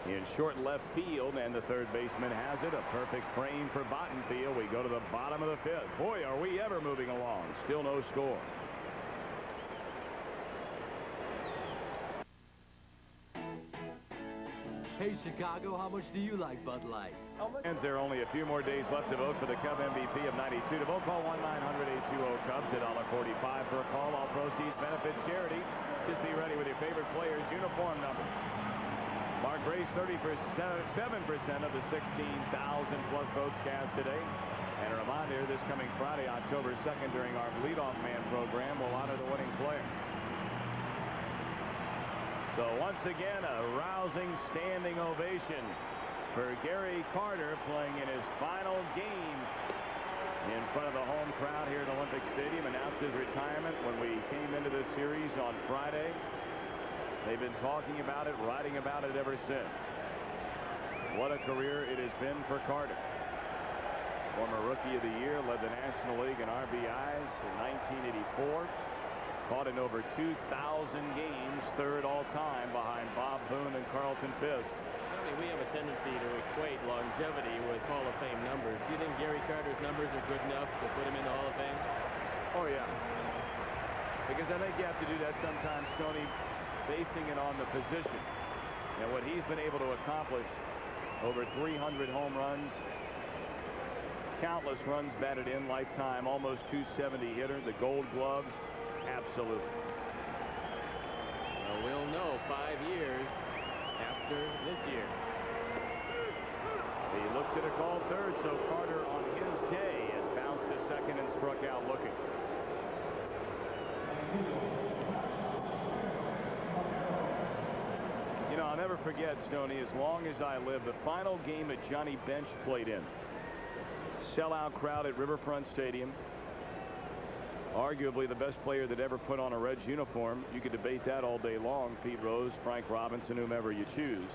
in short left field, and the third baseman has it. A perfect frame for Bottenfield. We go to the bottom of the 5th. Boy, are we ever moving along. Still no score. Hey, Chicago, how much do you like Bud Light? And there are only a few more days left to vote for the Cub MVP of '92. To vote, call 1-900-820-CUBS, $1.45 per call. All proceeds benefit charity. Just be ready with your favorite player's uniform number. Mark Grace, 37% of the 16,000-plus votes cast today. And a reminder, this coming Friday, October 2nd, during our Leadoff Man program, we'll honor the winning player. So once again, a rousing standing ovation for Gary Carter, playing in his final game in front of the home crowd here at Olympic Stadium. Announced his retirement when we came into this series on Friday. They've been talking about it, writing about it ever since. What a career it has been for Carter. Former Rookie of the Year, led the National League in RBIs in 1984. Caught in over 2,000 games, third all-time behind Bob Boone and Carlton Fisk. I mean, we have a tendency to equate longevity with Hall of Fame numbers. Do you think Gary Carter's numbers are good enough to put him in the Hall of Fame? Oh, yeah. Because I think you have to do that sometimes, Tony, basing it on the position. And what he's been able to accomplish, over 300 home runs, countless runs batted in lifetime, almost 270 hitter, the Gold Gloves, absolutely. Well, we'll know 5 years after this year. He looks at a call third, so Carter on his day has bounced to second and struck out looking. You know, I'll never forget, Stoney, as long as I live, the final game that Johnny Bench played in. Sellout crowd at Riverfront Stadium. Arguably the best player that ever put on a Reds uniform. You could debate that all day long. Pete Rose, Frank Robinson, whomever you choose.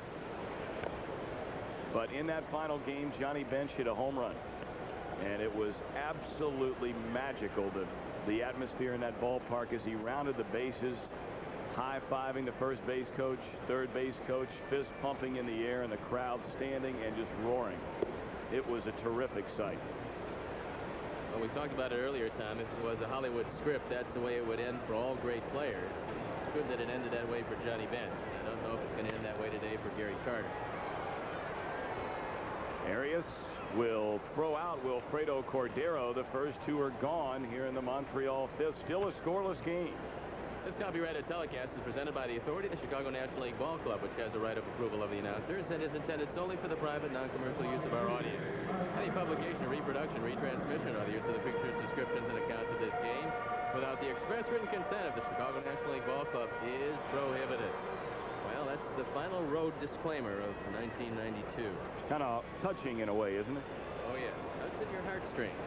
But in that final game, Johnny Bench hit a home run. And it was absolutely magical to the atmosphere in that ballpark as he rounded the bases, high-fiving the first base coach, third base coach, fist pumping in the air, and the crowd standing and just roaring. It was a terrific sight. Well, we talked about it earlier, Tom. If it was a Hollywood script, that's the way it would end for all great players. It's good that it ended that way for Johnny Bench. I don't know if it's going to end that way today for Gary Carter. Arias will throw out Wilfredo Cordero. The first two are gone here in the Montreal fifth. Still a scoreless game. This copyrighted telecast is presented by the authority of the Chicago National League Ball Club, which has the right of approval of the announcers and is intended solely for the private, non-commercial use of our audience. Any publication, reproduction, retransmission, or the use of the pictures, descriptions, and accounts of this game without the express written consent of the Chicago National League Ball Club is prohibited. Well, that's the final road disclaimer of 1992. It's kind of touching in a way, isn't it? Oh, yes. Tugs at your heartstrings.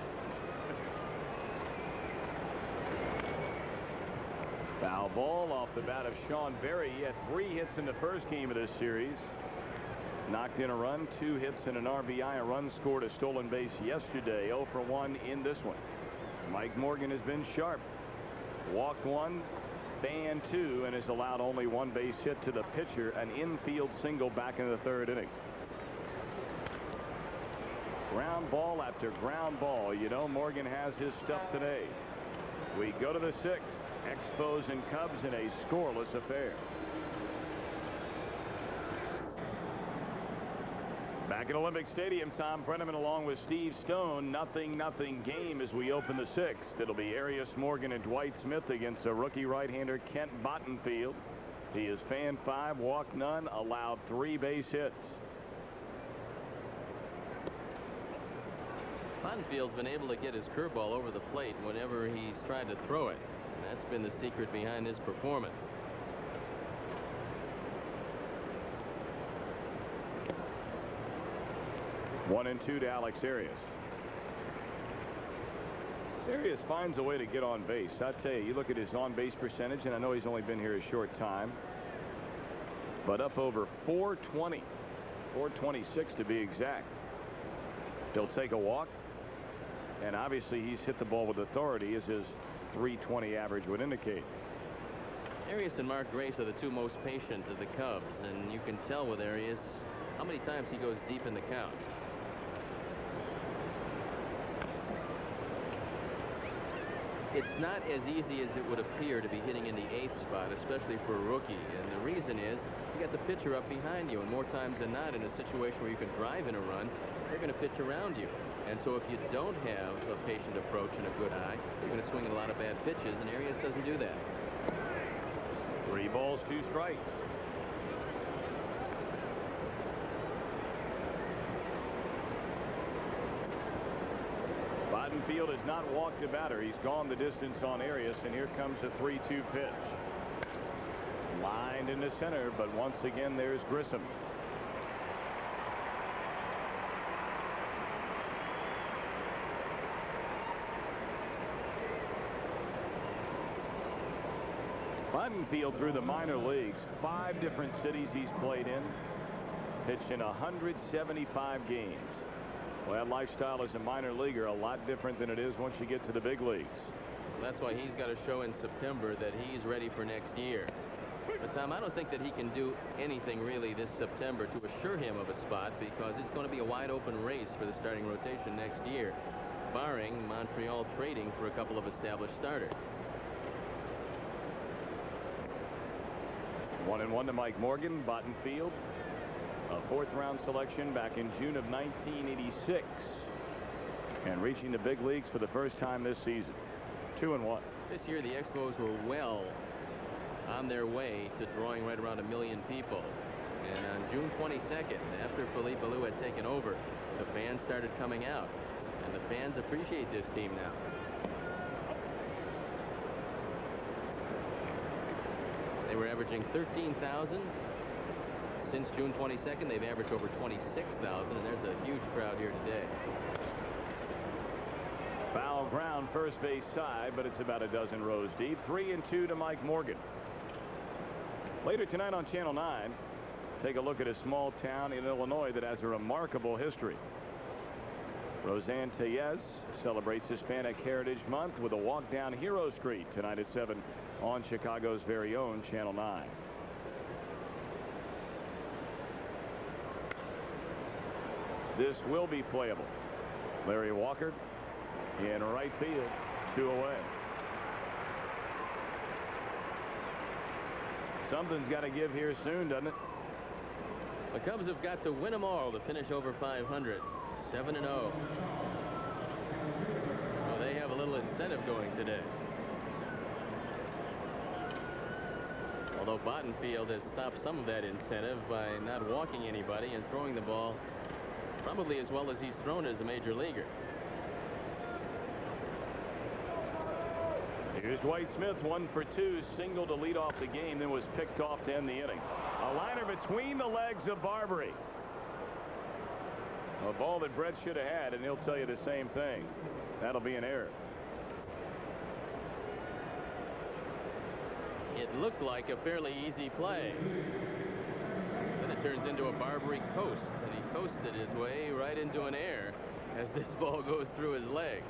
Foul ball off the bat of Sean Berry. He had 3 hits in the first game of this series. Knocked in a run, 2 hits and an RBI. A run scored, a stolen base yesterday. 0 for 1 in this one. Mike Morgan has been sharp. Walked 1, fanned 2, and has allowed only 1 base hit to the pitcher. An infield single back in the 3rd inning. Ground ball after ground ball. You know Morgan has his stuff today. We go to the 6th. Expos and Cubs in a scoreless affair. Back at Olympic Stadium, Tom Brenneman along with Steve Stone. 0-0 game as we open the 6th. It'll be Arias, Morgan, and Dwight Smith against a rookie right-hander Kent Bottenfield. He has fanned 5, walked none, allowed 3 base hits. Bottenfield's been able to get his curveball over the plate whenever he's tried to throw it. That's been the secret behind his performance. One and 2 to Alex Arias. Arias finds a way to get on base. I tell you, you look at his on-base percentage, and I know he's only been here a short time, but up over 420, 426 to be exact. He'll take a walk, and obviously he's hit the ball with authority, as his .320 average would indicate. Arias and Mark Grace are the 2 most patient of the Cubs, and you can tell with Arias how many times he goes deep in the count. It's not as easy as it would appear to be hitting in the 8th spot, especially for a rookie, and the reason is you got the pitcher up behind you, and more times than not in a situation where you can drive in a run, they're going to pitch around you. And so if you don't have a patient approach and a good eye, you're going to swing at a lot of bad pitches, and Arias doesn't do that. 3 balls, 2 strikes. Bottenfield has not walked a batter. He's gone the distance on Arias, and here comes a 3-2 pitch. Lined into center, but once again there's Grissom. Bottenfield through the minor leagues, 5 different cities he's played in, pitched in 175 games. Well, that lifestyle as a minor leaguer a lot different than it is once you get to the big leagues. That's why he's got to show in September that he's ready for next year. But Tom, I don't think that he can do anything really this September to assure him of a spot, because it's going to be a wide open race for the starting rotation next year, barring Montreal trading for a couple of established starters. 1-1 to Mike Morgan. Bottenfield, a 4th-round selection back in June of 1986, and reaching the big leagues for the first time this season. 2-1. This year the Expos were well on their way to drawing right around 1 million people. And on June 22nd, after Philippe Alou had taken over, the fans started coming out. And the fans appreciate this team now. They were averaging 13,000. Since June 22nd, they've averaged over 26,000, and there's a huge crowd here today. Foul ground, first base side, but it's about a dozen rows deep. 3-2 to Mike Morgan. Later tonight on Channel 9, take a look at a small town in Illinois that has a remarkable history. Roseanne Tellez celebrates Hispanic Heritage Month with a walk down Hero Street tonight at 7 on Chicago's very own Channel 9. This will be playable. Larry Walker in right field, 2 away. Something's got to give here soon, doesn't it? The Cubs have got to win them all to finish over 500. 7-0. So they have a little incentive going today. Although Bottenfield has stopped some of that incentive by not walking anybody and throwing the ball probably as well as he's thrown as a major leaguer. Here's Dwight Smith, 1 for 2, single to lead off the game, then was picked off to end the inning. A liner between the legs of Barbary. A ball that Brett should have had, and he'll tell you the same thing. That'll be an error. It looked like a fairly easy play. Then it turns into a Barbary coast, and he coasted his way right into an error as this ball goes through his legs.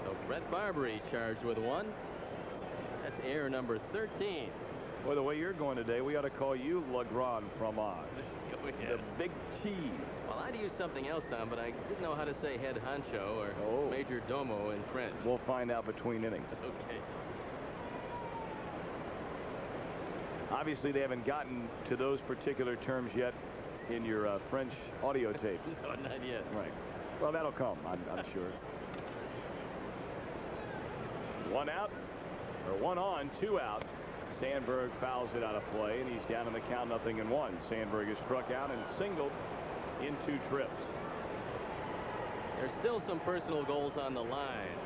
So Brett Barbary charged with 1. That's error number 13. Boy, the way you're going today, we ought to call you Legrand Fromage. The big cheese. Well, I'd use something else, Tom, but I didn't know how to say head honcho or major domo in French. We'll find out between innings. Okay. Obviously, they haven't gotten to those particular terms yet in your French audio tape. No, not yet. Right. Well, that'll come, I'm sure. 1 out, or 1 on, 2 out. Sandberg fouls it out of play, and he's down in the count 0-1. Sandberg is struck out and singled in 2 trips. There's still some personal goals on the line.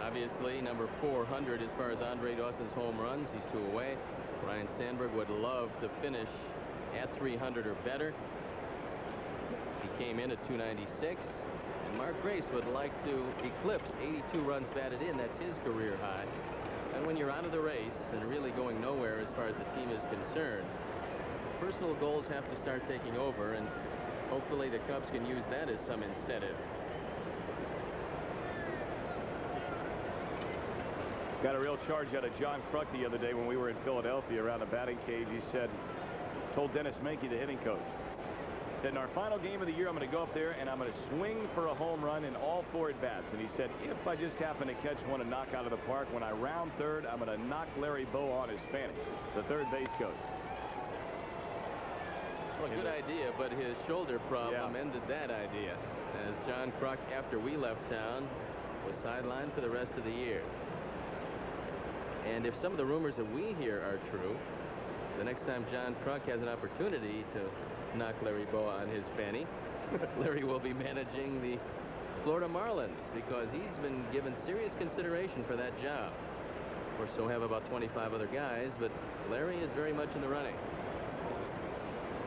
Obviously, number 400 as far as Andre Dawson's home runs. He's 2 away. Ryne Sandberg would love to finish at 300 or better. He came in at 296. And Mark Grace would like to eclipse 82 runs batted in. That's his career high. And when you're out of the race and really going nowhere as far as the team is concerned, personal goals have to start taking over, and hopefully the Cubs can use that as some incentive. Got a real charge out of John Kruk the other day when we were in Philadelphia around the batting cage. He said, told Dennis Menke, the hitting coach, said, in our final game of the year, I'm going to go up there and I'm going to swing for a home run in all 4 at-bats. And he said, if I just happen to catch one and knock out of the park, when I round third, I'm going to knock Larry Bow on his Spanish, the third base coach. Well, good idea, but his shoulder problem ended that idea, as John Kruk, after we left town, was sidelined for the rest of the year. And if some of the rumors that we hear are true, the next time John Kruk has an opportunity to knock Larry Boa on his fanny, Larry will be managing the Florida Marlins, because he's been given serious consideration for that job. Of course, so have about 25 other guys, but Larry is very much in the running.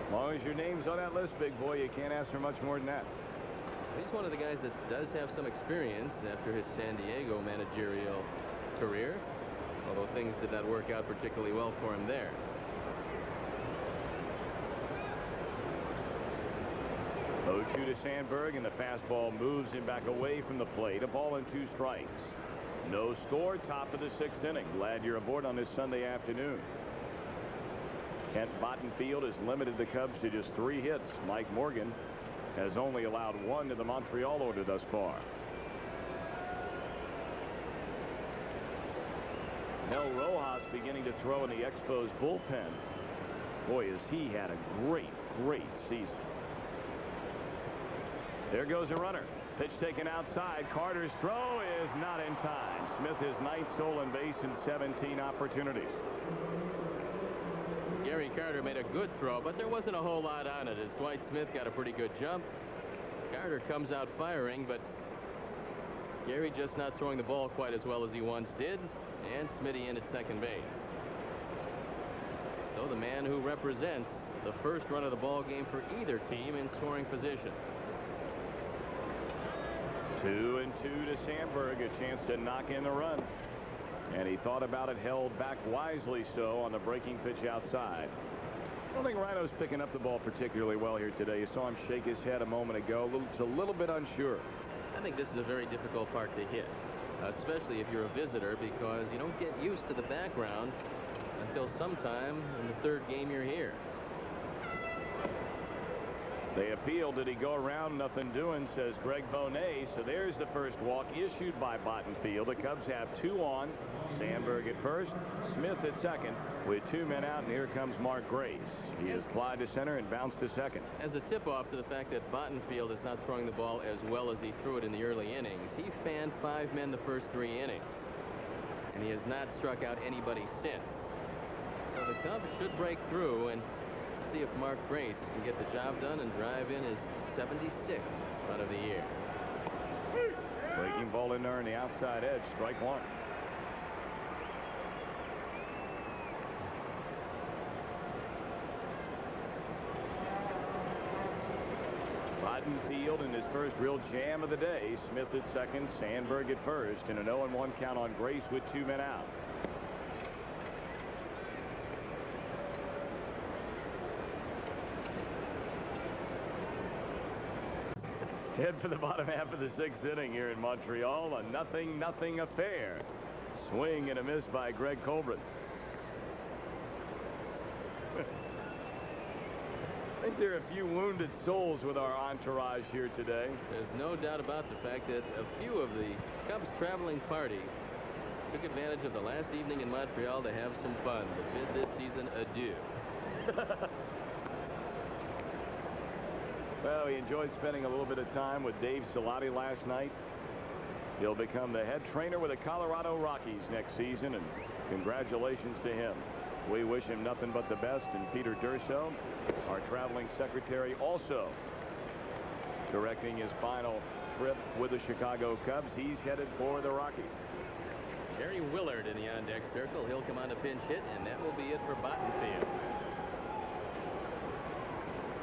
As long as your name's on that list, big boy, you can't ask for much more than that. He's one of the guys that does have some experience after his San Diego managerial career, although things did not work out particularly well for him there. Oh, 2 to Sandberg, and the fastball moves him back away from the plate. A ball and 2 strikes. No score, top of the 6th inning. Glad you're aboard on this Sunday afternoon. Kent Bottenfield has limited the Cubs to just 3 hits. Mike Morgan has only allowed 1 to the Montreal order thus far. Mel Rojas beginning to throw in the Expos bullpen. Boy, has he had a great season. There goes a runner. Pitch taken outside. Carter's throw is not in time. Smith his 9th stolen base in 17 opportunities. Gary Carter made a good throw, but there wasn't a whole lot on it, as Dwight Smith got a pretty good jump. Carter comes out firing, but Gary just not throwing the ball quite as well as he once did, and Smitty in at second base. So the man who represents the first run of the ball game for either team in scoring position. 2-2 to Sandberg, a chance to knock in the run. And he thought about it, held back wisely so on the breaking pitch outside. don't think Rhino's picking up the ball particularly well here today. You saw him shake his head a moment ago. It's a little bit unsure. I think this is a very difficult park to hit, especially if you're a visitor, because you don't get used to the background until sometime in the third game you're here. They appeal. Did he go around? Nothing doing, says Greg Bonet. So there's the first walk issued by Bottenfield. The Cubs have 2 on. Sandberg at first, Smith at second, with 2 men out, and here comes Mark Grace. He has flied to center and bounced to second. As a tip-off to the fact that Bottenfield is not throwing the ball as well as he threw it in the early innings, he fanned 5 men the first 3 innings, and he has not struck out anybody since. So the Cubs should break through and see if Mark Grace can get the job done and drive in his 76th out of the year. Breaking ball in there on the outside edge, strike 1. Bottenfield in his first real jam of the day. Smith at second, Sandberg at first, and an 0-1 count on Grace with 2 men out. Head for the bottom half of the 6th inning here in Montreal. A 0-0 affair. Swing and a miss by Greg Colbert. I think there are a few wounded souls with our entourage here today. There's no doubt about the fact that a few of the Cubs traveling party took advantage of the last evening in Montreal to have some fun. To bid this season adieu. Well, he enjoyed spending a little bit of time with Dave Salati last night. He'll become the head trainer with the Colorado Rockies next season, and congratulations to him. We wish him nothing but the best. And Peter Durso, our traveling secretary, also directing his final trip with the Chicago Cubs. He's headed for the Rockies. Jerry Willard in the on-deck circle. He'll come on to pinch hit, and that will be it for Bottenfield.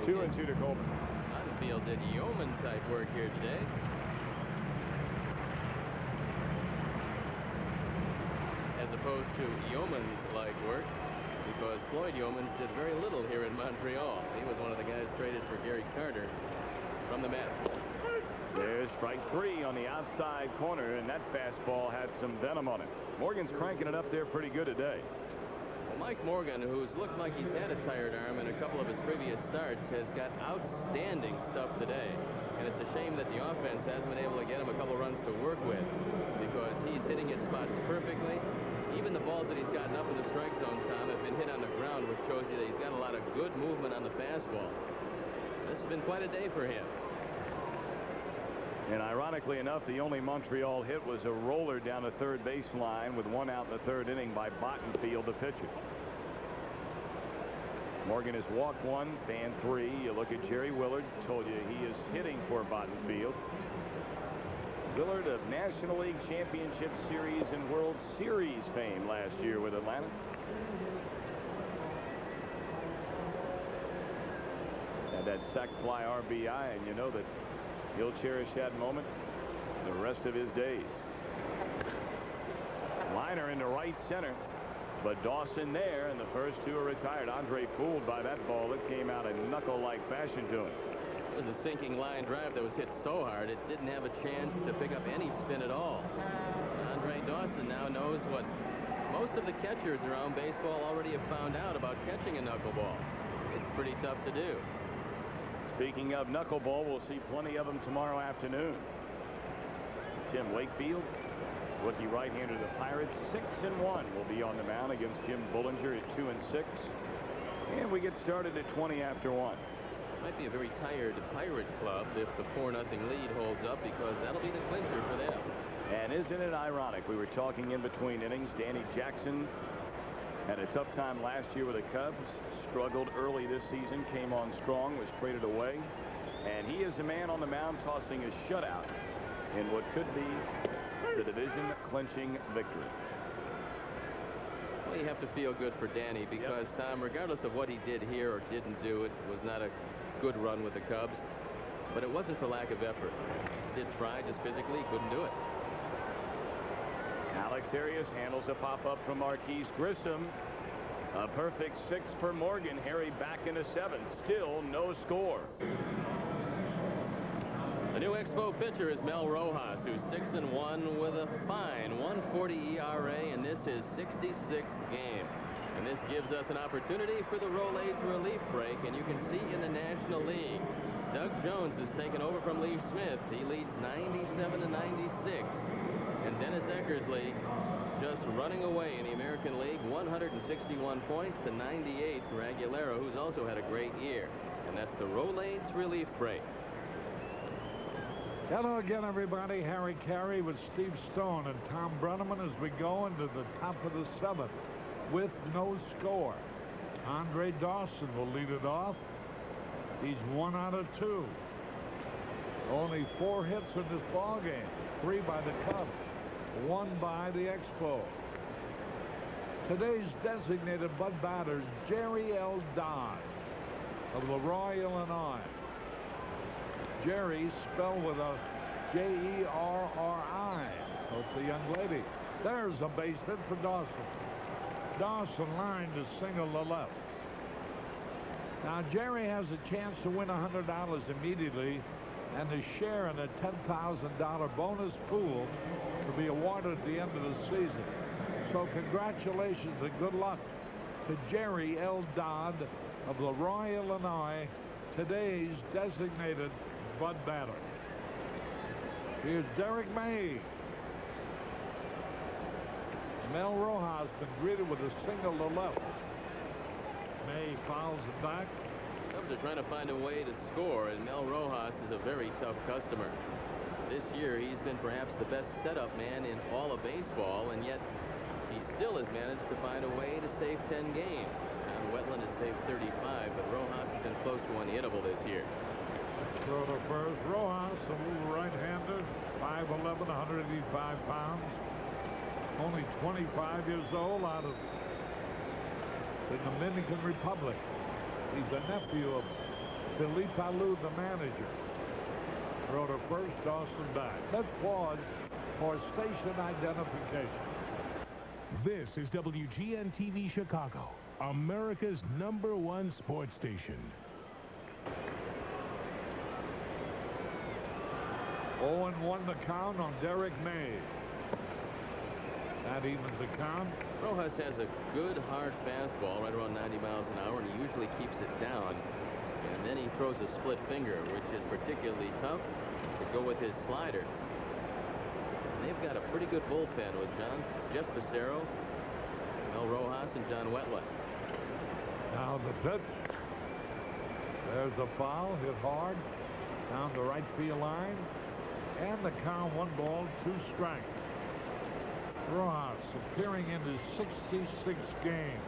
2-2 to Colbert. Bottenfield did yeoman-type work here today. As opposed to yeomans-like work, because Floyd Yeomans did very little here in Montreal. He was one of the guys traded for Gary Carter from the Mets. There's strike 3 on the outside corner, and that fastball had some venom on it. Morgan's cranking it up there pretty good today. Well, Mike Morgan, who's looked like he's had a tired arm in a couple of his previous starts, has got outstanding stuff today. And it's a shame that the offense hasn't been able to get him a couple runs to work with, because he's hitting his spots perfectly. Even the balls that he's gotten up in the strike zone, Tom, have been hit on the ground, which shows you that he's got a lot of good movement on the fastball. This has been quite a day for him. And ironically enough, the only Montreal hit was a roller down the third baseline with 1 out in the 3rd inning by Bottenfield, the pitcher. Morgan has walked 1, fanned 3. You look at Jerry Willard. Told you he is hitting for Bottenfield. Willard of National League Championship Series and World Series fame last year with Atlanta. Had that sac fly RBI, and you know that he'll cherish that moment the rest of his days. Liner into right center, but Dawson there, and the first 2 are retired. Andre fooled by that ball that came out in knuckle-like fashion to him. It was a sinking line drive that was hit so hard it didn't have a chance to pick up any spin at all. Andre Dawson now knows what most of the catchers around baseball already have found out about catching a knuckleball. It's pretty tough to do. Speaking of knuckleball, we'll see plenty of them tomorrow afternoon. Tim Wakefield, rookie right-hander of the Pirates, 6-1, will be on the mound against Jim Bullinger at 2-6. And we get started at 20 after 1. Might be a very tired Pirate club if the 4-0 lead holds up, because that'll be the clincher for them. And isn't it ironic? We were talking in between innings. Danny Jackson had a tough time last year with the Cubs. Struggled early this season, came on strong, was traded away. And he is the man on the mound tossing a shutout in what could be the division-clinching victory. Well, you have to feel good for Danny, because, Tom, regardless of what he did here or didn't do, it was not a good run with the Cubs. But it wasn't for lack of effort. He did try, just physically couldn't do it. Alex Arias handles a pop-up from Marquise Grissom. A perfect 6 for Morgan. Harry back in a 7. Still no score. The new Expo pitcher is Mel Rojas, who's 6-1 with a fine 1.40 ERA, and this is 66th game. And this gives us an opportunity for the Rolaids relief break, and you can see in the National League, Doug Jones has taken over from Lee Smith. He leads 97-96, and Dennis Eckersley just running away in the American League, 161 points to 98 for Aguilera, who's also had a great year. And that's the Rolaids relief break. Hello again, everybody. Harry Carey with Steve Stone and Tom Brenneman as we go into the top of the 7th with no score. Andre Dawson will lead it off. He's 1 out of 2. Only 4 hits in this ball game. 3 by the Cubs, 1 by the Expos. Today's designated Bud batter is Jerry L. Dodd of Leroy, Illinois. Jerry spelled with a J-E-R-R-I. So it's a young lady. There's a base hit for Dawson. Dawson lined to single to left. Now Jerry has a chance to win $100 immediately and to share in a $10,000 bonus pool to be awarded at the end of the season. So congratulations and good luck to Jerry L. Dodd of Leroy, Illinois, today's designated Bud batter. Here's Derek May. Mel Rojas been greeted with a single to left. May fouls it back. Cubs are trying to find a way to score, and Mel Rojas is a very tough customer. This year, he's been perhaps the best setup man in all of baseball, and yet he still has managed to find a way to save 10 games. John Wetland has saved 35, but Rojas has been close to unhittable this year. Throw to first. Rojas, a little right-hander, 5'11", 185 pounds. Only 25 years old, out of the Dominican Republic. He's a nephew of Philippe Alou, the manager. Throw to first, Dawson back. Let's pause for station identification. This is WGN-TV Chicago, America's #1 sports station. 0-1 the count on Derek May. That evens the count. Rojas has a good hard fastball right around 90 miles an hour, and he usually keeps it down. And then he throws a split finger, which is particularly tough to go with his slider. And they've got a pretty good bullpen with Jeff Becerro, Mel Rojas, and John Wetland. Now the pitch. There's a foul, hit hard down the right field line. And the count, 1 ball, 2 strikes. Rojas appearing in his 66th game.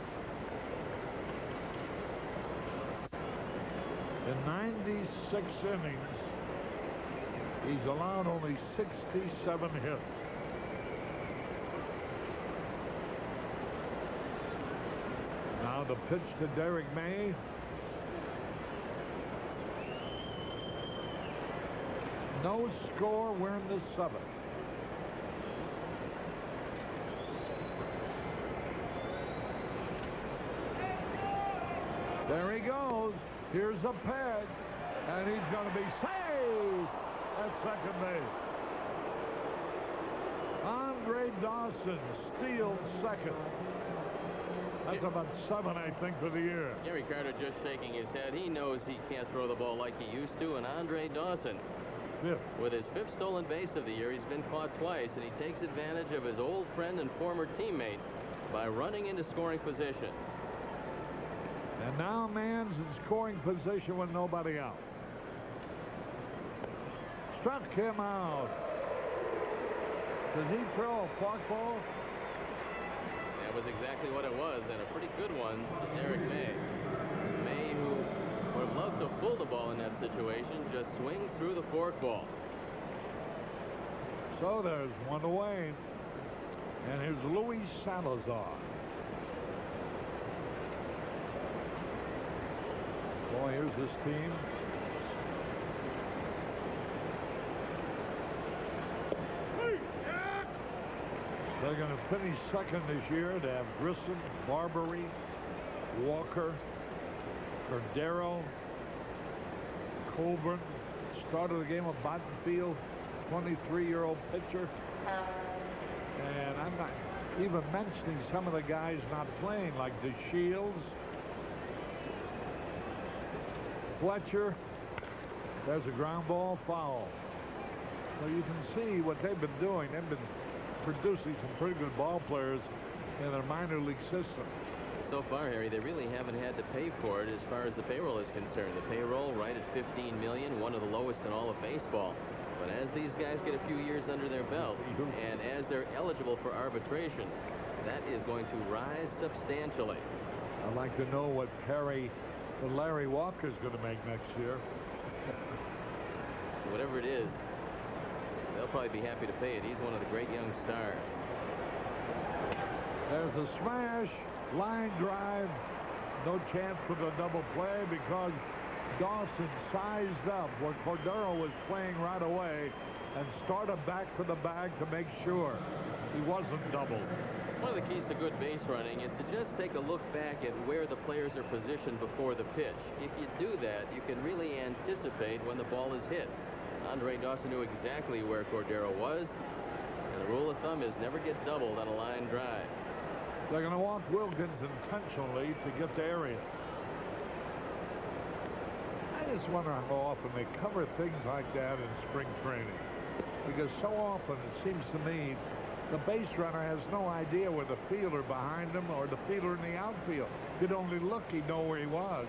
In 96 innings, he's allowed only 67 hits. Now the pitch to Derek May. No score. We're in the 7th. There he goes. Here's a peg, and he's going to be saved at second base. Andre Dawson steals second. That's about 7, I think, for the year. Gary Carter just shaking his head. He knows he can't throw the ball like he used to, and Andre Dawson, 5th. with his 5th stolen base of the year, he's been caught twice, and he takes advantage of his old friend and former teammate by running into scoring position. And now man's in scoring position with nobody out. Struck him out. Did he throw a fork ball? That was exactly what it was, and a pretty good one to Derek May. May, who would have loved to pull the ball in that situation, just swings through the fork ball. So there's 1 away. And here's Luis Salazar. Boy, here's his team. They're going to finish second this year. They have Grissom, Barbary, Walker, Cordero, Colburn. Started the game of Bottenfield, 23-year-old pitcher. And I'm not even mentioning some of the guys not playing, like DeShields, Fletcher. There's a ground ball foul. So you can see what they've been doing. They've been producing some pretty good ball players in their minor league system. So far, Harry, they really haven't had to pay for it as far as the payroll is concerned. The payroll right at $15 million, one of the lowest in all of baseball. But as these guys get a few years under their belt, and as they're eligible for arbitration, that is going to rise substantially. I'd like to know what Larry Walker's going to make next year. Whatever it is, they'll probably be happy to pay it. He's one of the great young stars. There's a smash, line drive. No chance for the double play because Dawson sized up where Cordero was playing right away and started back for the bag to make sure he wasn't doubled. One of the keys to good base running is to just take a look back at where the players are positioned before the pitch. If you do that, you can really anticipate when the ball is hit. Andre Dawson knew exactly where Cordero was, and the rule of thumb is never get doubled on a line drive. They're going to walk Wilkins intentionally to get to Arias. I just wonder how often they cover things like that in spring training. Because so often it seems to me the base runner has no idea where the fielder behind him or the fielder in the outfield. If he'd only look, he'd know where he was.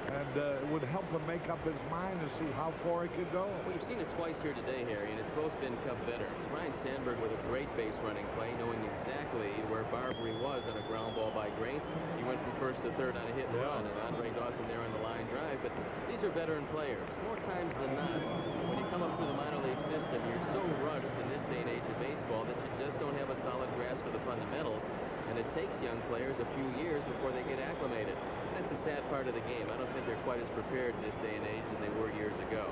And it would help him make up his mind to see how far he could go. We've seen it twice here today, Harry, and it's both been Cub veterans. Ryan Sandberg with a great base running play, knowing exactly where Barbary was on a ground ball by Grace. He went from first to third on a hit and run, and Andre Dawson there on the line drive. But these are veteran players. More times than not, when you come up through the minor league system, you're so rushed in this day and age of baseball that you just don't have a solid grasp of the fundamentals. And it takes young players a few years before they get acclimated. That's the sad part of the game. I don't think they're quite as prepared in this day and age as they were years ago.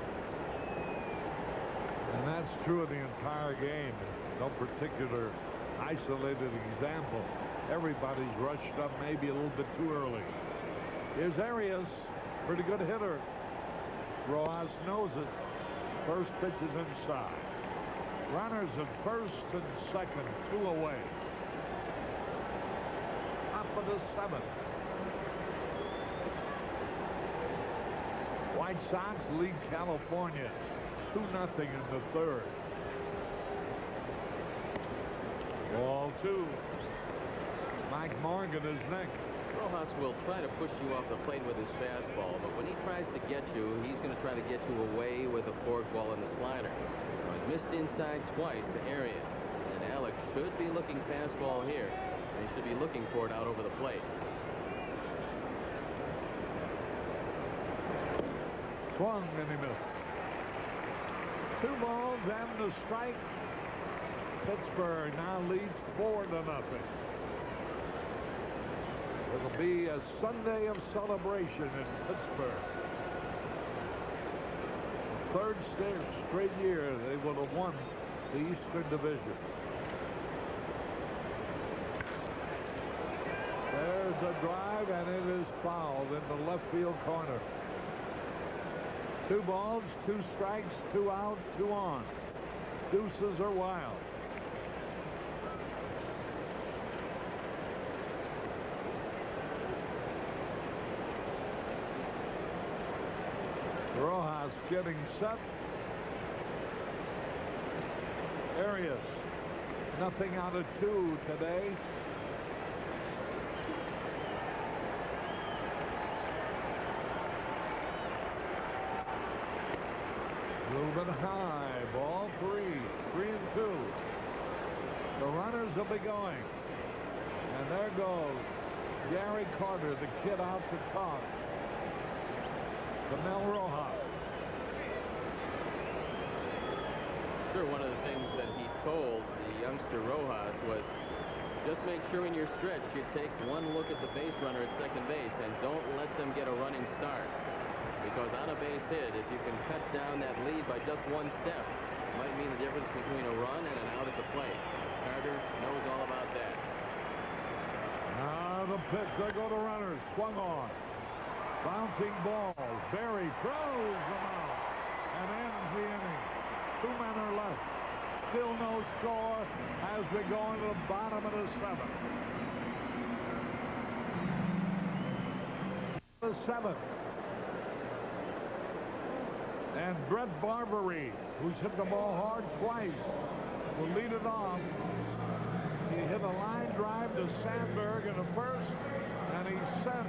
And that's true of the entire game. No particular isolated example. Everybody's rushed up maybe a little bit too early. Here's Arias. Pretty good hitter. Rojas knows it. First pitch is inside. Runners at first and second, 2 away. Top of the 7th. White Sox lead California 2-0 in the 3rd. Ball 2. Mike Morgan is next. Rojas will try to push you off the plate with his fastball, but when he tries to get you, he's going to try to get you away with a forkball and the slider. Now, he's missed inside twice to Arias, and Alex should be looking fastball here. And he should be looking for it out over the plate. Swung and he missed. 2 balls and a strike. Pittsburgh now leads 4-0. It'll be a Sunday of celebration in Pittsburgh. The 3rd straight year they will have won the Eastern Division. There's a drive, and it is fouled in the left field corner. 2 balls, 2 strikes, 2 out, 2 on. Deuces are wild. Rojas getting set. Arias, nothing out of 2 today. A little bit high. Ball 3. 3-2. The runners will be going. And there goes Gary Carter, the kid out to talk to Mel Rojas. Sure, one of the things that he told the youngster Rojas was just make sure in your stretch you take one look at the base runner at second base and don't let them get a running start. Because on a base hit, if you can cut down that lead by just 1 step, it might mean the difference between a run and an out at the plate. Carter knows all about that. of the pitch. There go the runners. Swung on. Bouncing ball. Berry throws them out and ends the inning. 2 men are left. Still no score as we go into the bottom of the 7th. The 7th. And Brett Barbary, who's hit the ball hard twice, will lead it off. He hit a line drive to Sandberg in the first, and he sent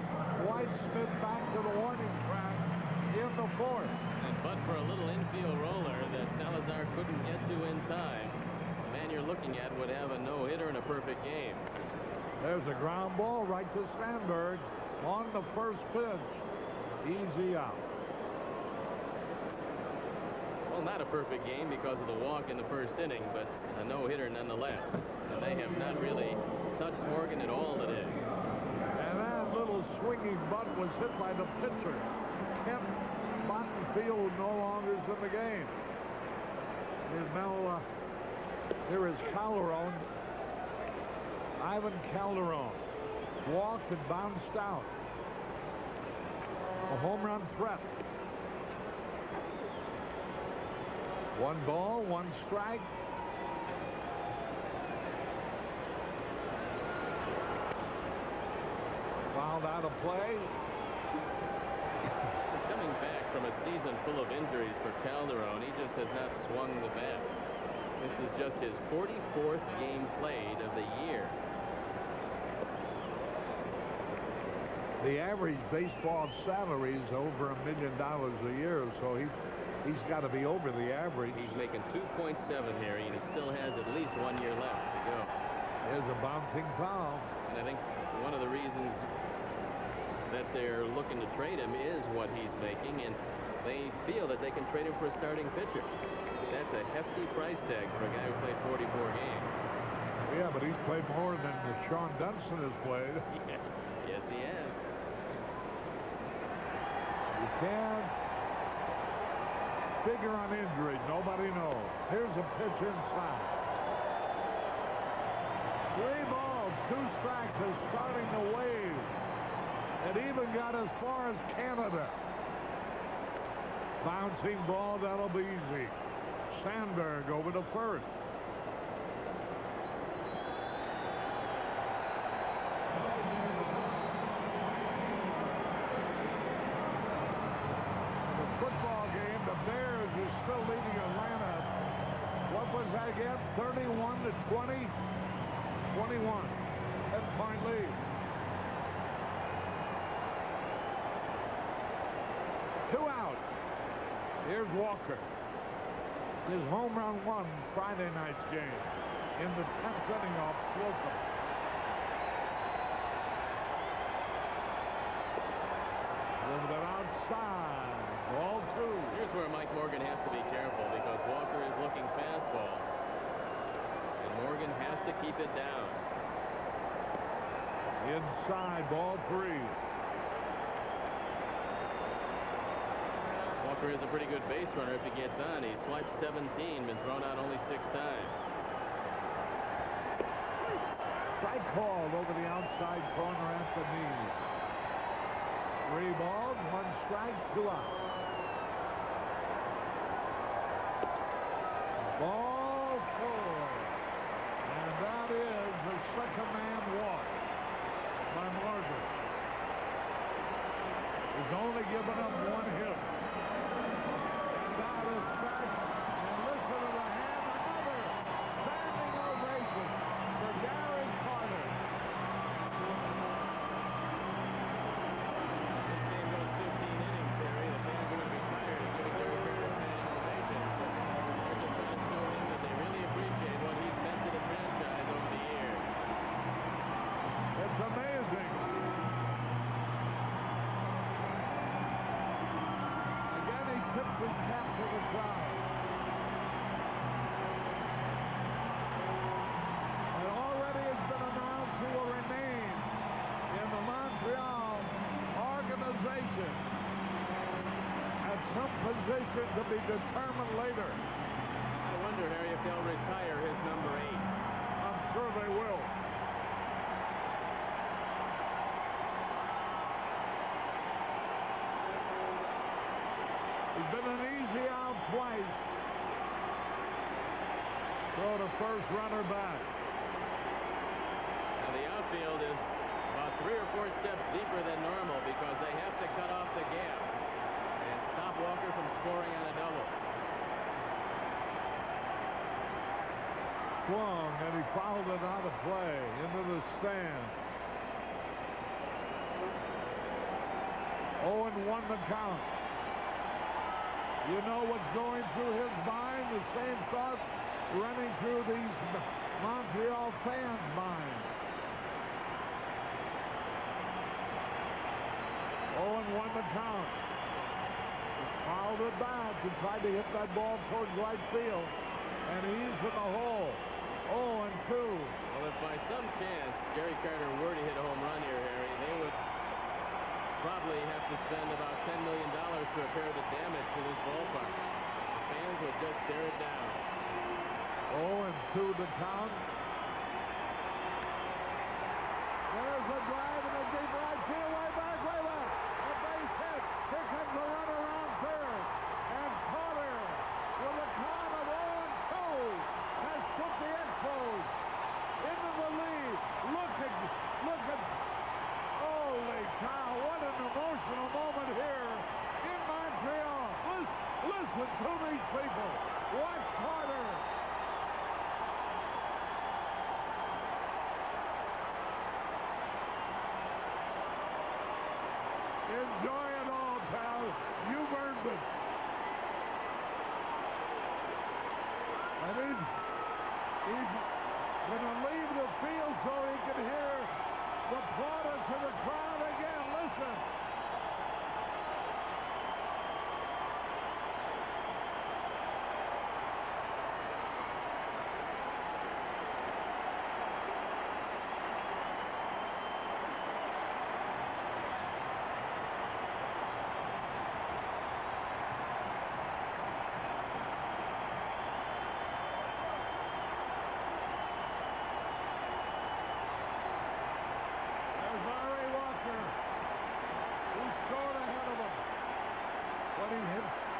White Smith back to the warning track in the 4th. And but for a little infield roller that Salazar couldn't get to in time, the man you're looking at would have a no-hitter and a perfect game. There's a ground ball right to Sandberg on the first pitch. Easy out. Well, not a perfect game because of the walk in the first inning, but a no-hitter nonetheless. And they have not really touched Morgan at all today. And that little swinging butt was hit by the pitcher. Kent Bottenfield no longer is in the game. Here is Calderon. Ivan Calderon walked and bounced out. A home run threat. 1 ball, 1 strike. Fouled out of play. He's coming back from a season full of injuries for Calderon. He just has not swung the bat. This is just his 44th game played of the year. The average baseball salary is over $1 million a year, so he's got to be over the average. He's making 2.7 here, and he still has at least 1 year left to go. There's a bouncing foul. And I think one of the reasons that they're looking to trade him is what he's making, and they feel that they can trade him for a starting pitcher. That's a hefty price tag for a guy who played 44 games. Yeah, but he's played more than Sean Dunston has played. Yeah. Yes, he has. You can't figure on injury. Nobody knows. Here's a pitch inside. 3 balls, 2 strikes is starting to wave. It even got as far as Canada. Bouncing ball, that'll be easy. Sandberg over to first. The football game, the Bears is still leading Atlanta. What was that again? 31-20? 21. 10-point lead. 2 out. Here's Walker. His home run won Friday night's game in the 10th inning off Slocum. A little bit outside. Ball 2. Here's where Mike Morgan has to be careful because Walker is looking fastball. And Morgan has to keep it down. Inside, ball 3. Walker is a pretty good base runner if he gets on. He's swiped 17, been thrown out only 6 times. Strike called over the outside corner at the knee. 3 balls, 1 strike, 2 out. Ball 4. And that is the second man walk by Morgan. He's only given up 1 hit. That is back. And listen to the hand. Another standing ovation for Gary Carter. This game goes 15 innings, Terry. The fans are going to be tired of giving Gary Carter a standing ovation. They're just trying to show him that they really appreciate what he's meant to the franchise over the years. It's amazing. Again, he tips his cap to the crowd. And already has been announced he will remain in the Montreal organization at some position to be determined later. I wonder, Harry, if they'll retire his number 8. I'm sure they will. He's been an easy out twice. Throw to first, runner back. Now the outfield is about 3 or 4 steps deeper than normal because they have to cut off the gaps and stop Walker from scoring on a double. Swung, and he fouled it out of play into the stand. 0-1 the count. You know what's going through his mind? The same thoughts running through these Montreal fans' minds. 0-1 the count. He fouled it back. He tried to hit that ball towards right field, and he's in the hole. 0-2. Well, if by some chance Gary Carter were to hit a home run here, Harry, they would probably have to spend about $10 million to repair the damage to this ballpark. The fans would just stare it down. 0-2 the count. There's a drive in the deep right field, way back, way back. A base hit. Here comes the runner around third. And Carter, with a count of 0-2, has put the Expos into the lead. Look at, holy cow, what an emotional moment here in Montreal. Listen to these people. Watch Carter. Enjoy it all, pal. You've earned it. And he's going to leave the field so he can hear the plaudits of the crowd again. Listen.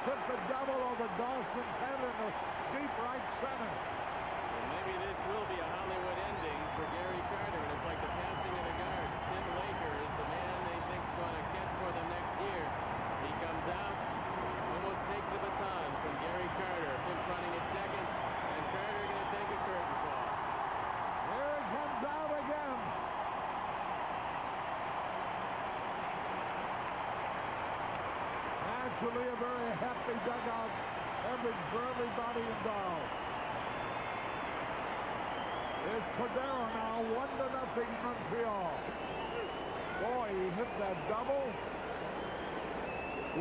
Took the double over Dawson's head in the deep right center. Well, maybe this will be a Hollywood ending for Gary Carter, and it's like the passing of the guards. Tim Laker is the man they think is going to catch for them next year. He comes out, almost takes the baton from Gary Carter. Him running at second, and Carter going to take a curtain call. Here it comes out again. Actually, a very happy dugout for everybody involved. It's Cordero now, 1-0 Montreal. Boy, he hit that double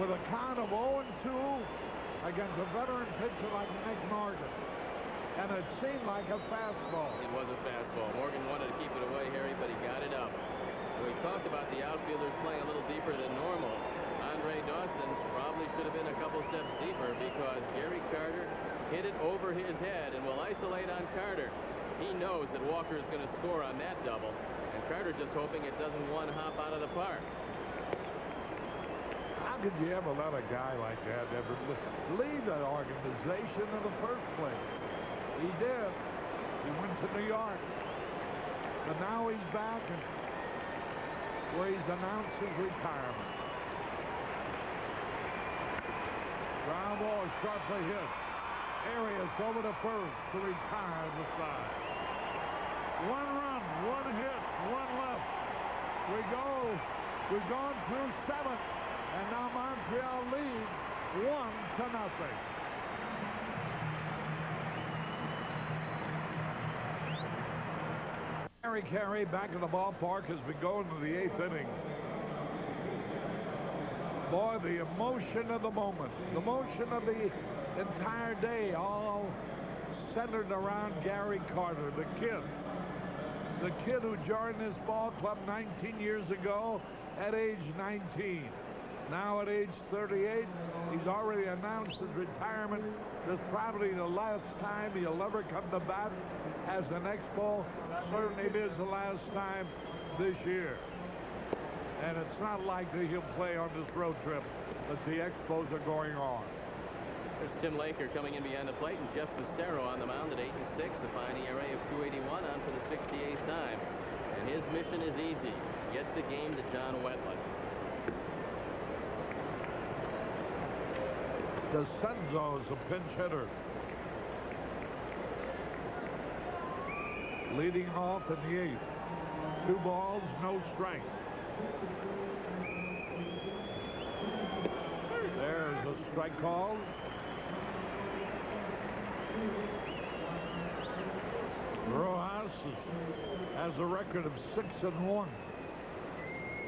with a count of 0-2 against a veteran pitcher like Nick Morgan. And it seemed like a fastball. It was a fastball. Morgan wanted to keep it away, Harry, but he got it up. We talked about the outfielders playing a little deeper than normal. Andre Dawson probably should have been a couple steps deeper because Gary Carter hit it over his head and will isolate on Carter. He knows that Walker is going to score on that double, and Carter just hoping it doesn't one hop out of the park. How could you ever let a guy like that ever leave that organization in the first place? He did. He went to New York. But now he's back and where he's announced his retirement. Ground ball is sharply hit. Arias over to first to retire the side. 1 run, 1 hit, 1 left. We've gone through 7, and now Montreal leads 1-0. Harry Carey back in the ballpark as we go into the 8th inning. Boy, the emotion of the moment, the emotion of the entire day, all centered around Gary Carter, the kid who joined this ball club 19 years ago at age 19. Now at age 38, he's already announced his retirement. This is probably the last time he'll ever come to bat as an Expo. Certainly it is the last time this year. And it's not likely he'll play on this road trip that the Expos are going on. There's Tim Laker coming in behind the plate, and Jeff Passero on the mound at 8-6, a fine ERA of 2.81 on for the 68th time. And his mission is easy: get the game to John Wetland. DeCenzo is a pinch hitter. Leading off in the 8th. 2 balls, no strike. There's a strike call. Rojas has a record of 6-1.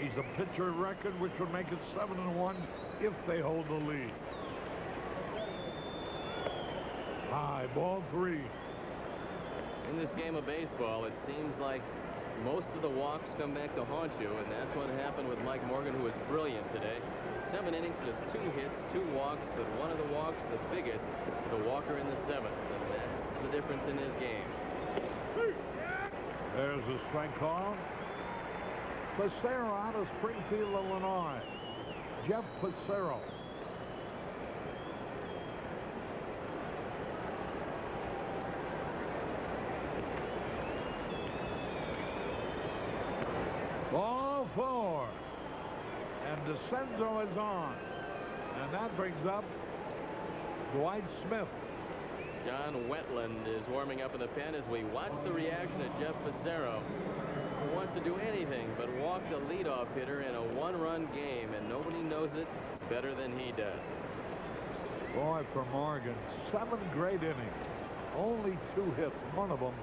He's a pitcher record, which would make it 7-1 if they hold the lead. High, ball 3. In this game of baseball, it seems like most of the walks come back to haunt you, and that's what happened with Mike Morgan, who was brilliant today. 7 innings, just 2 hits, 2 walks, but one of the walks, the biggest, the walker in the 7th, and that's the difference in his game. There's a strike call. Passero out of Springfield, Illinois. Jeff Passero. Ball 4. And DeCenzo is on. And that brings up Dwight Smith. John Wetland is warming up in the pen as we watch the reaction of Jeff Passero, who wants to do anything but walk the leadoff hitter in a 1-run game, and nobody knows it better than he does. Boy, for Morgan, 7 great innings. Only 2 hits. One of them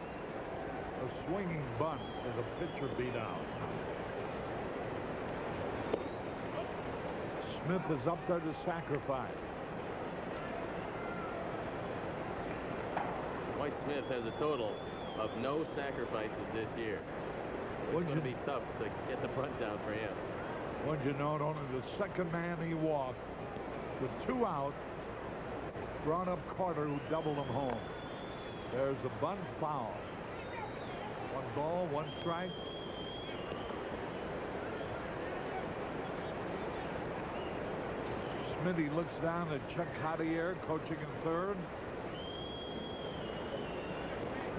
a swinging bunt as a pitcher beat out. Smith is up there to sacrifice. Dwight Smith has a total of no sacrifices this year. It's going to be tough to get the front down for him. Wouldn't you know it, only the 2nd man he walked with 2 out brought up Carter, who doubled him home. There's a bunt foul. 1 ball, 1 strike. Smitty looks down at Chuck Javier, coaching in 3rd.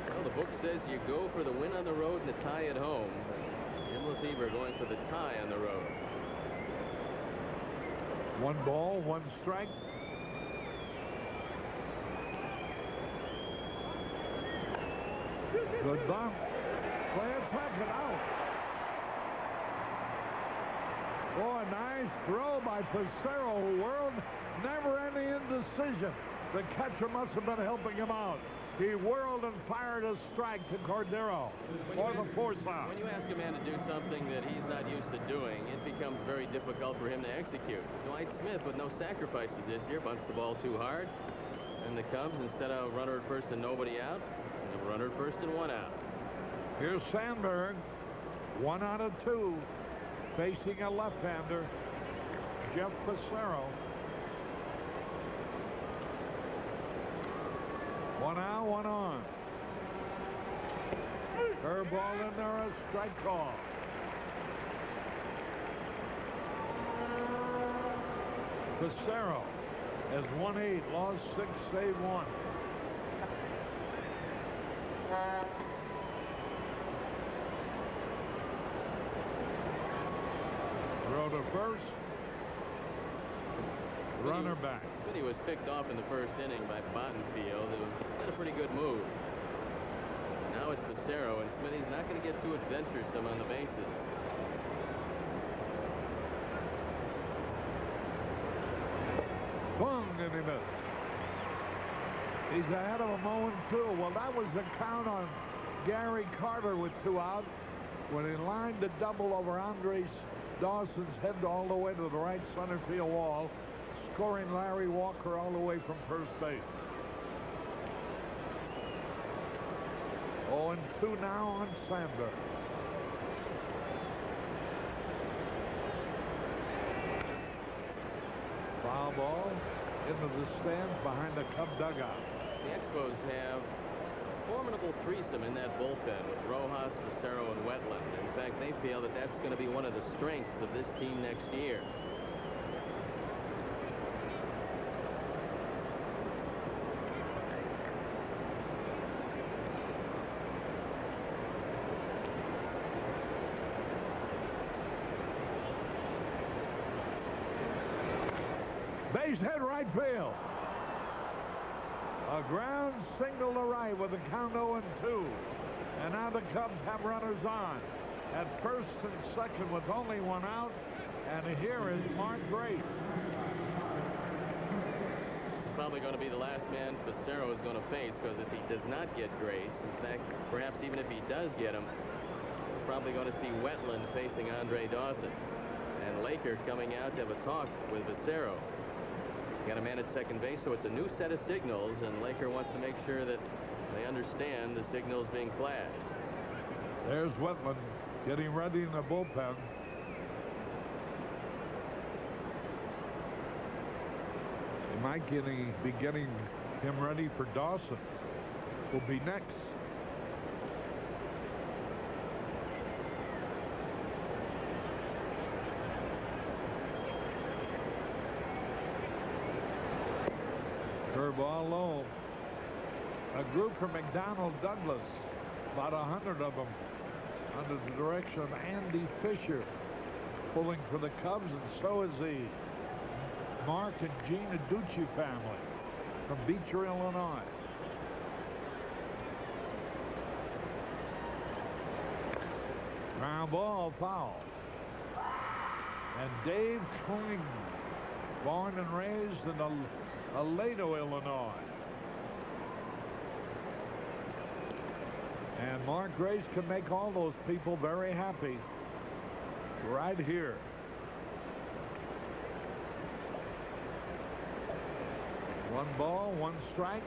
Well, the book says you go for the win on the road and the tie at home. Jim Lefebvre going for the tie on the road. 1 ball, 1 strike. Good bunt. Play it, it out. Boy, nice throw by Passero, who whirled, never any indecision. The catcher must have been helping him out. He whirled and fired a strike to Cordero for the 4th out. When you ask a man to do something that he's not used to doing, it becomes very difficult for him to execute. Dwight Smith, with no sacrifices this year, bunts the ball too hard. And the Cubs, instead of runner at first and nobody out, a runner at first and 1 out. Here's Sandberg, 1 out of 2, facing a left-hander, Jeff Passero. 1 out, 1 on. Curveball in there, a strike call. Passero has won 8, lost 6, saved 1. Throw to first. Runner back. Smitty was picked off in the 1st inning by Bottenfield. It did a pretty good move. Now it's Passero, and Smitty's not going to get too adventuresome on the bases. Swung and he missed. He's ahead of him 0-2. Well, that was the count on Gary Carter with 2 out when he lined the double over Andre Dawson's head all the way to the right center field wall, scoring Larry Walker all the way from first base. 0-2 now on Sandberg. Foul ball into the stands behind the Cub dugout. The Expos have a formidable threesome in that bullpen with Rojas, Passero, and Wetland. In fact, they feel that that's going to be one of the strengths of this team next year. Base hit right field. A ground single to right with a count 0-2. And now the Cubs have runners on at first and second with only one out. And here is Mark Grace. This is probably going to be the last man Facero is going to face, because if he does not get Grace, in fact, perhaps even if he does get him, we're probably going to see Wetland facing Andre Dawson. And Laker coming out to have a talk with Facero. Got a man at second base, so it's a new set of signals, and Laker wants to make sure that they understand the signals being flashed. There's Wetland getting ready in the bullpen. He might be getting him ready for Dawson. Will be next. Curveball low. A group from McDonnell Douglas, about 100 of them, under the direction of Andy Fisher, pulling for the Cubs, and so is the Mark and Gina Ducci family from Beecher, Illinois. Ground ball, foul. And Dave Kling, born and raised in Aledo, Illinois. And Mark Grace can make all those people very happy right here. One ball, one strike.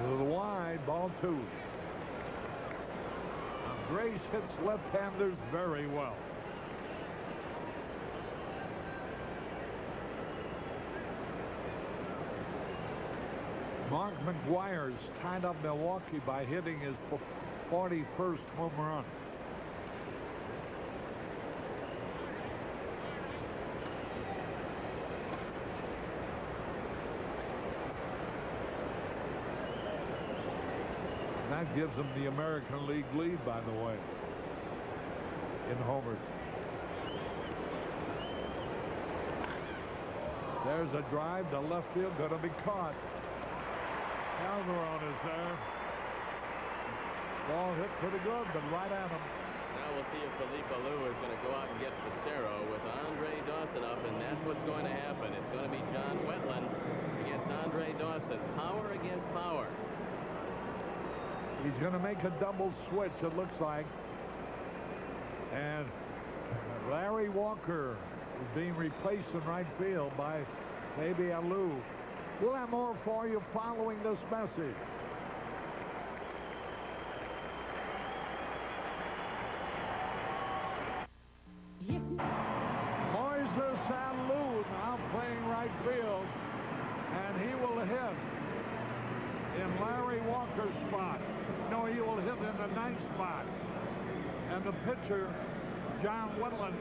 To the wide, ball 2. Now, Grace hits left-handers very well. Mark McGuire's tied up Milwaukee by hitting his 41st home run. That gives him the American League lead, by the way, in homers. There's a drive to left field, going to be caught. Calderon is there. Ball hit pretty good, but right at him. Now we'll see if Felipe Alou is going to go out and get Facero with Andre Dawson up, and that's what's going to happen. It's going to be John Wetland against Andre Dawson. Power against power. He's going to make a double switch, it looks like. And Larry Walker is being replaced in right field by maybe Alou. We'll have more for you following this message. Moises Alou now playing right field, and he will hit in Larry Walker's spot. No, he will hit in the ninth spot. And the pitcher, John Wetland,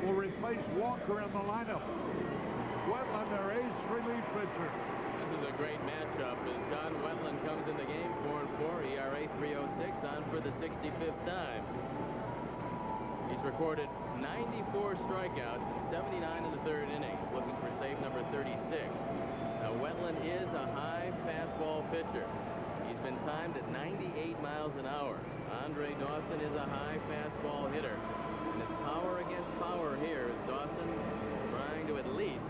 will replace Walker in the lineup. Wetland, their ace relief pitcher. This is a great matchup as John Wetland comes in the game 4-4, ERA 3.06, on for the 65th time. He's recorded 94 strikeouts and 79 in the third inning, looking for save number 36. Now Wetland is a high fastball pitcher. He's been timed at 98 miles an hour. Andre Dawson is a high fastball hitter. And it's power against power here as Dawson trying to at least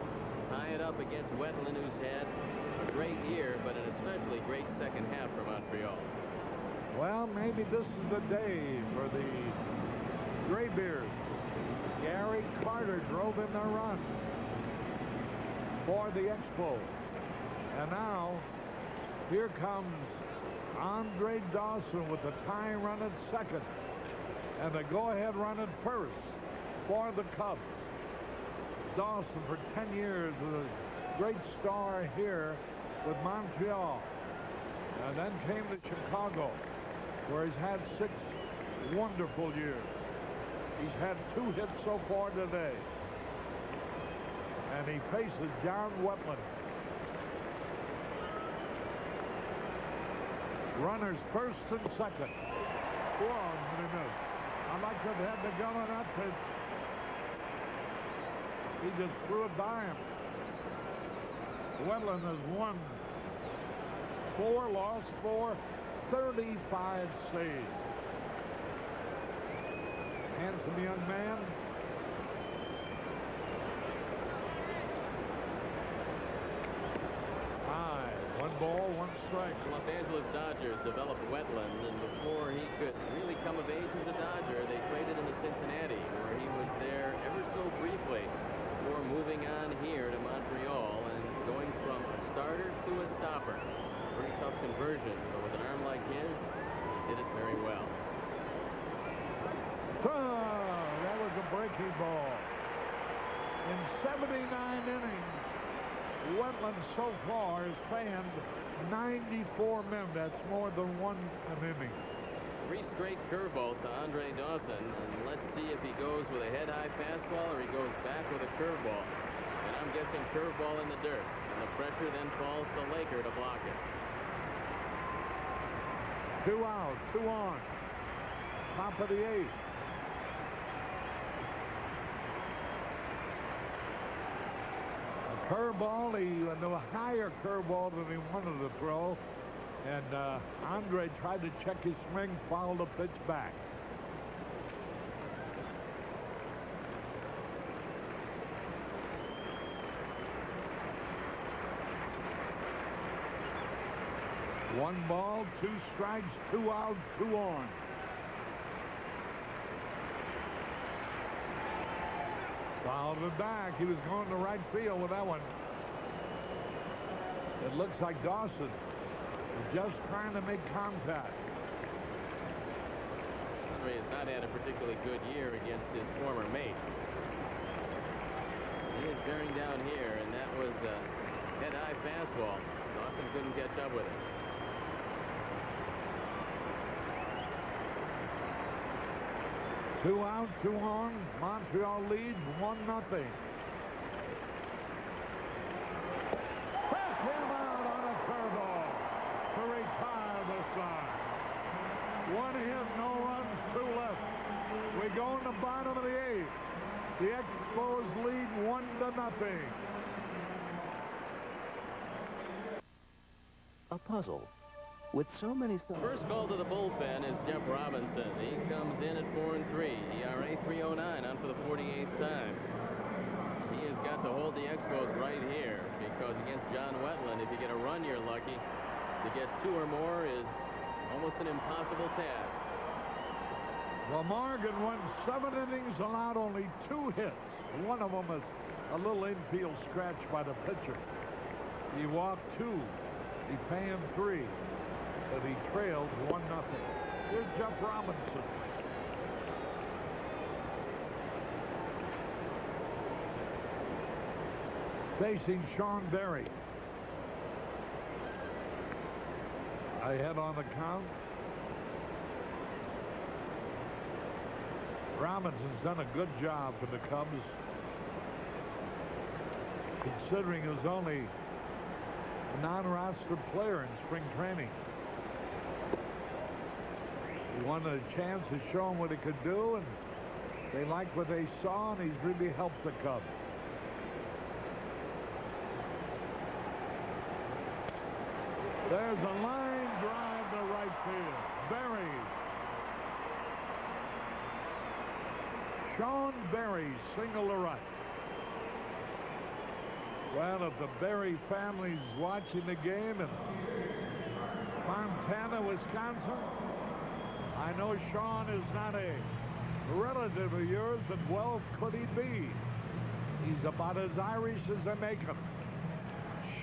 tie it up against Wetland, who's had a great year, but an especially great second half for Montreal. Well, maybe this is the day for the Graybeards. Gary Carter drove in their run for the Expos. And now, here comes Andre Dawson with the tying run at second and the go-ahead run at first for the Cubs. Dawson for 10 years was a great star here with Montreal. And then came to Chicago, where he's had 6 wonderful years. He's had 2 hits so far today. And he faces John Wetland. Runners first and second. One minute. I like to have had the gun on that pitch. He just threw it by him. Wetland has won 4, lost 4, 35 saves. Handsome young man. High. 1 ball, 1 strike. The Los Angeles Dodgers developed Wetland, and before he could really come of age as a Dodger, they traded him to Cincinnati, where he was there ever so briefly before moving on here to Montreal and going from a starter to a stopper. Pretty tough conversion, but with an arm like his, he did it very well. Oh, that was a breaking ball. In 79 innings, Wetland so far has fanned 94 men. That's more than 1 an inning. 3 straight curveballs to Andre Dawson, and let's see if he goes with a head-high fastball or he goes back with a curveball. And I'm guessing curveball in the dirt, and the pressure then falls to Laker to block it. 2 out, 2 on. Top of the 8th. A curveball, a higher curveball than he wanted to throw. And Andre tried to check his swing, fouled the pitch back. One ball, 2 strikes, 2 out, 2 on. Fouled it back. He was going to right field with that one. It looks like Dawson is just trying to make contact. Andre has not had a particularly good year against his former mate. He is bearing down here, and that was a head-high fastball. Dawson couldn't catch up with it. Two out, 2 on. Montreal leads 1-0. Press him out on a curveball to retire the side. 1 hit, no runs, 2 left. We go in the bottom of the 8th. The Expos lead 1-0. A puzzle. With so many stars. First call to the bullpen is Jeff Robinson. He comes in at 4-3. ERA 3.09 on for the 48th time. He has got to hold the Expos right here because against John Wetland, if you get a run, you're lucky. To get 2 or more is almost an impossible task. Well, Morgan went 7 innings, allowed only 2 hits. One of them is a little infield scratch by the pitcher. He walked 2. He panned 3. But he trailed 1-0. Here's Jeff Robinson. Facing Sean Berry. Ahead on the count. Robinson's done a good job for the Cubs, considering he was only a non-roster player in spring training. He wanted a chance to show him what he could do, and they liked what they saw, and he's really helped the Cubs. There's a line drive to right field. Berry. Sean Berry, single to right. Well, if the Berry family's watching the game in Montana, Wisconsin, I know Sean is not a relative of yours, but well could he be? He's about as Irish as they make him.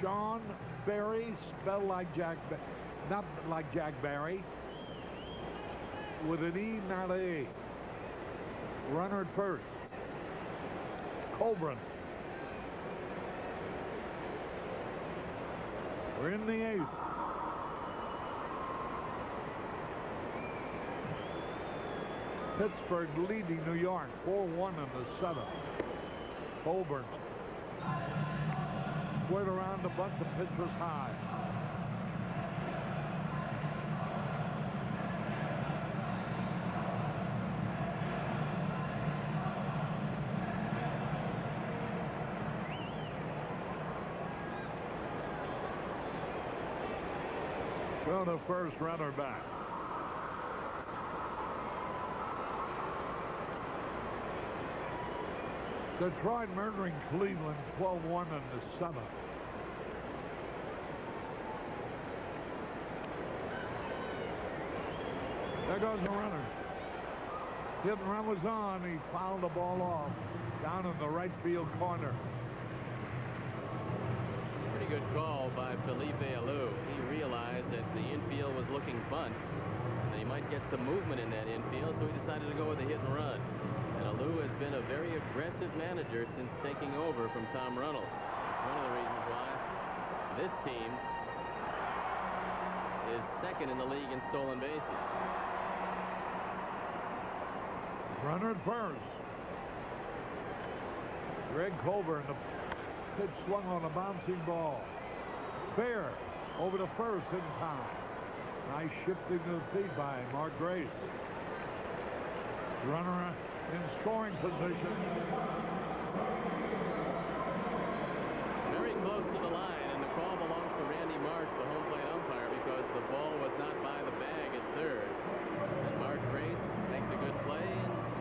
Sean Berry, spelled like not like Jack Barry, with an E, not an A. Runner at first. Colburn. We're in the 8th. Pittsburgh leading New York 4-1 in the 7th. Colburn. Went around a bunch of pitches high. Well, the first runner back. Detroit murdering Cleveland 12-1 in the seventh. There goes the runner. Hit and run was on. He fouled the ball off down in the right field corner. Pretty good call by Felipe Alou. He realized that the infield was looking bunt, and he might get some movement in that infield, so he decided to go with a hit and run. And Alou has been a very aggressive manager since taking over from Tom Runnels. One of the reasons why this team is second in the league in stolen bases. Runner at first. Greg Culver, and the pitch swung on a bouncing ball. Fair over to first in time. Nice shifting to the feet by Mark Grace. Runner in scoring position. Very close to the line, and the call belongs to Randy Marsh, the home plate umpire, because the ball was not by the bag at third. And Mark Grace makes a good play,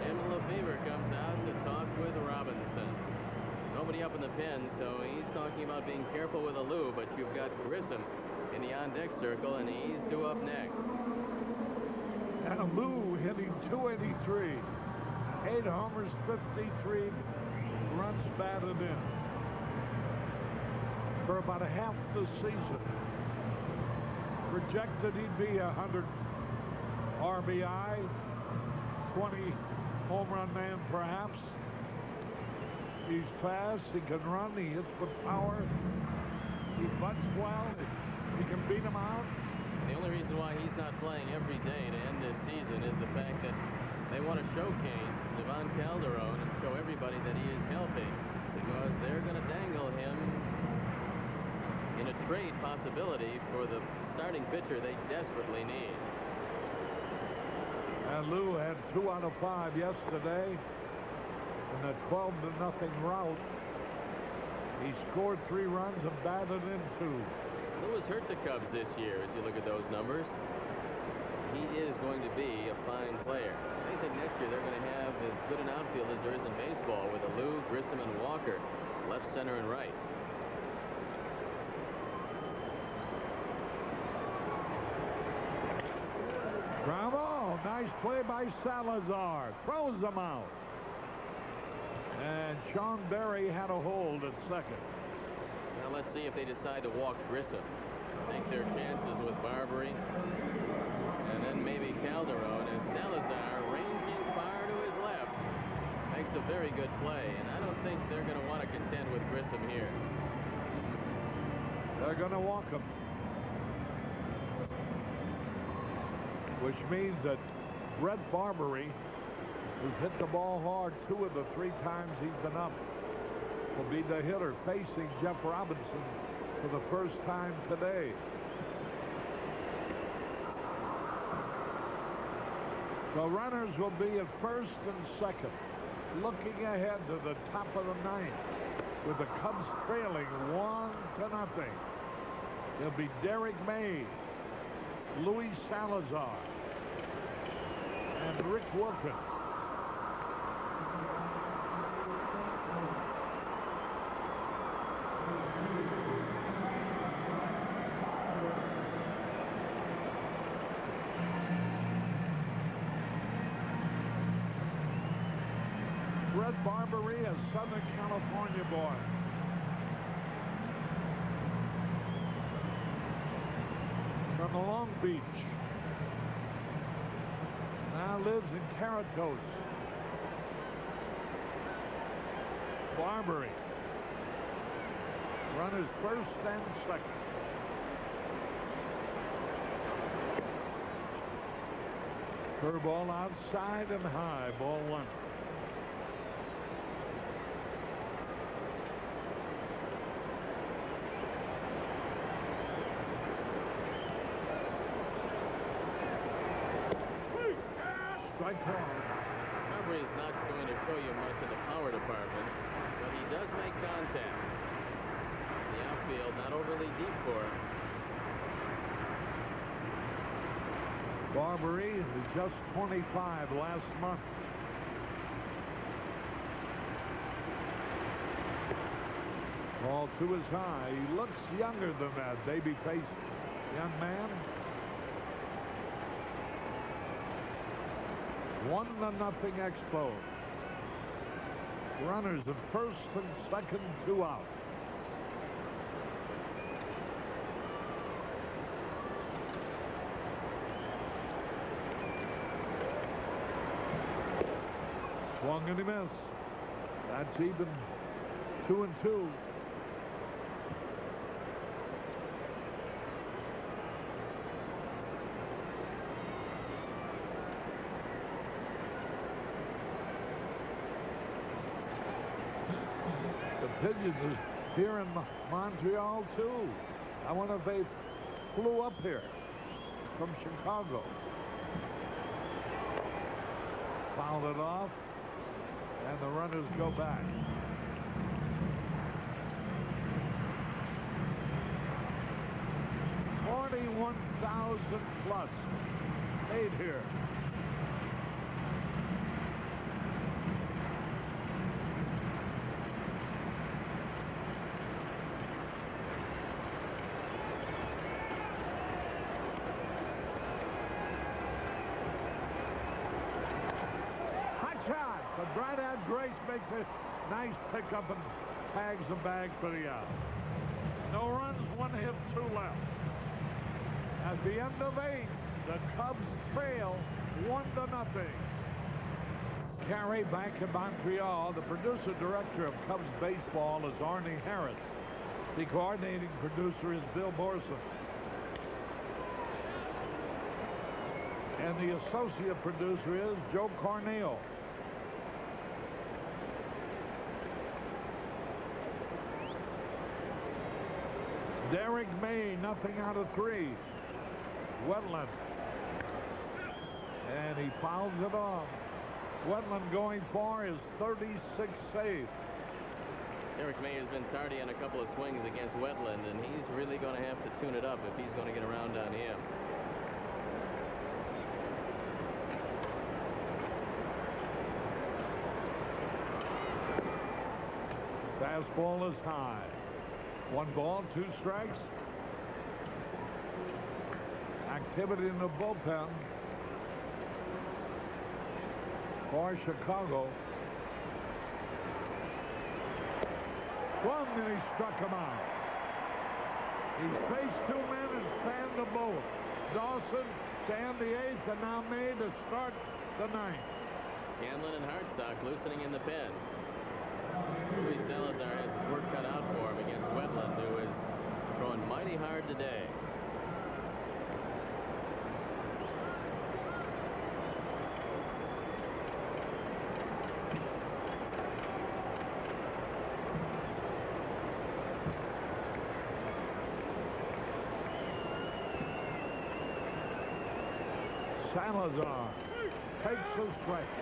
and Jim Lefevre comes out to talk with Robinson. Nobody up in the pen, so he's talking about being careful with Alou, but you've got Grissom in the on-deck circle, and he's due up next. And Alou hitting .283. 8 homers, 53 runs batted in. For about a half the season. Projected he'd be 100 RBI, 20 home run man perhaps. He's fast, he can run, he hits with power, he bunts well, he can beat him out. The only reason why he's not playing every day to end this season is the fact that they want to showcase Ivan Calderon and show everybody that he is healthy, because they're going to dangle him in a trade possibility for the starting pitcher they desperately need. And Lou had 2 out of 5 yesterday in a 12-0 rout. He scored 3 runs and batted in 2. Lou has hurt the Cubs this year as you look at those numbers. He is going to be a fine player. I think next year they're going to have as good an outfield as there is in baseball with Alou, Grissom, and Walker, left, center, and right. Bravo! Nice play by Salazar. Throws them out. And Sean Berry had a hold at second. Now let's see if they decide to walk Grissom. Take their chances with Barbary. And then maybe Calderon, and Salazar ranging far to his left. Makes a very good play, and I don't think they're going to want to contend with Grissom here. They're going to walk him. Which means that Brett Barbary, who's hit the ball hard 2 of the 3 times he's been up, will be the hitter facing Jeff Robinson for the first time today. The runners will be at first and second, looking ahead to the top of the 9th, with the Cubs trailing 1-0. It'll be Derek May, Luis Salazar, and Rick Wilkins. Brett Barbary, a Southern California boy. From Long Beach. Now lives in Caratos. Barbary. Runners first and second. Curveball outside and high. Ball 1. Strike 1. Barbary is not going to show you much in the power department, but he does make contact. The outfield not overly deep for him. Barbary is just 25 last month. Ball to his high. He looks younger than that baby-faced young man. 1-0 Expos. Runners at first and second, 2 out. Swung and he missed. That's even 2-2. The Pigeons is here in Montreal too. I wonder if they flew up here from Chicago. Fouled it off, and the runners go back. $41,000 plus paid here. But Brad Grace makes a nice pickup and tags the bag for the out. No runs, 1 hit, 2 left. At the end of 8, the Cubs trail 1-0. Carey back in Montreal. The producer-director of Cubs baseball is Arnie Harris. The coordinating producer is Bill Borson. And the associate producer is Joe Cornell. Derek May, 0 out of 3. Wetland. And he fouls it off. Wetland going for his 36th save. Derek May has been tardy on a couple of swings against Wetland, and he's really going to have to tune it up if he's going to get around on him. Fastball is high. 1 ball, 2 strikes. Activity in the bullpen for Chicago. Swung and he struck him out. He faced 2 men and fanned them both. Dawson to end the 8th and now May to start the 9th. Scanlon and Hartsock loosening in the pen. Luis Salazar has his work cut out for him against Wetland, who is throwing mighty hard today. Salazar takes the strike.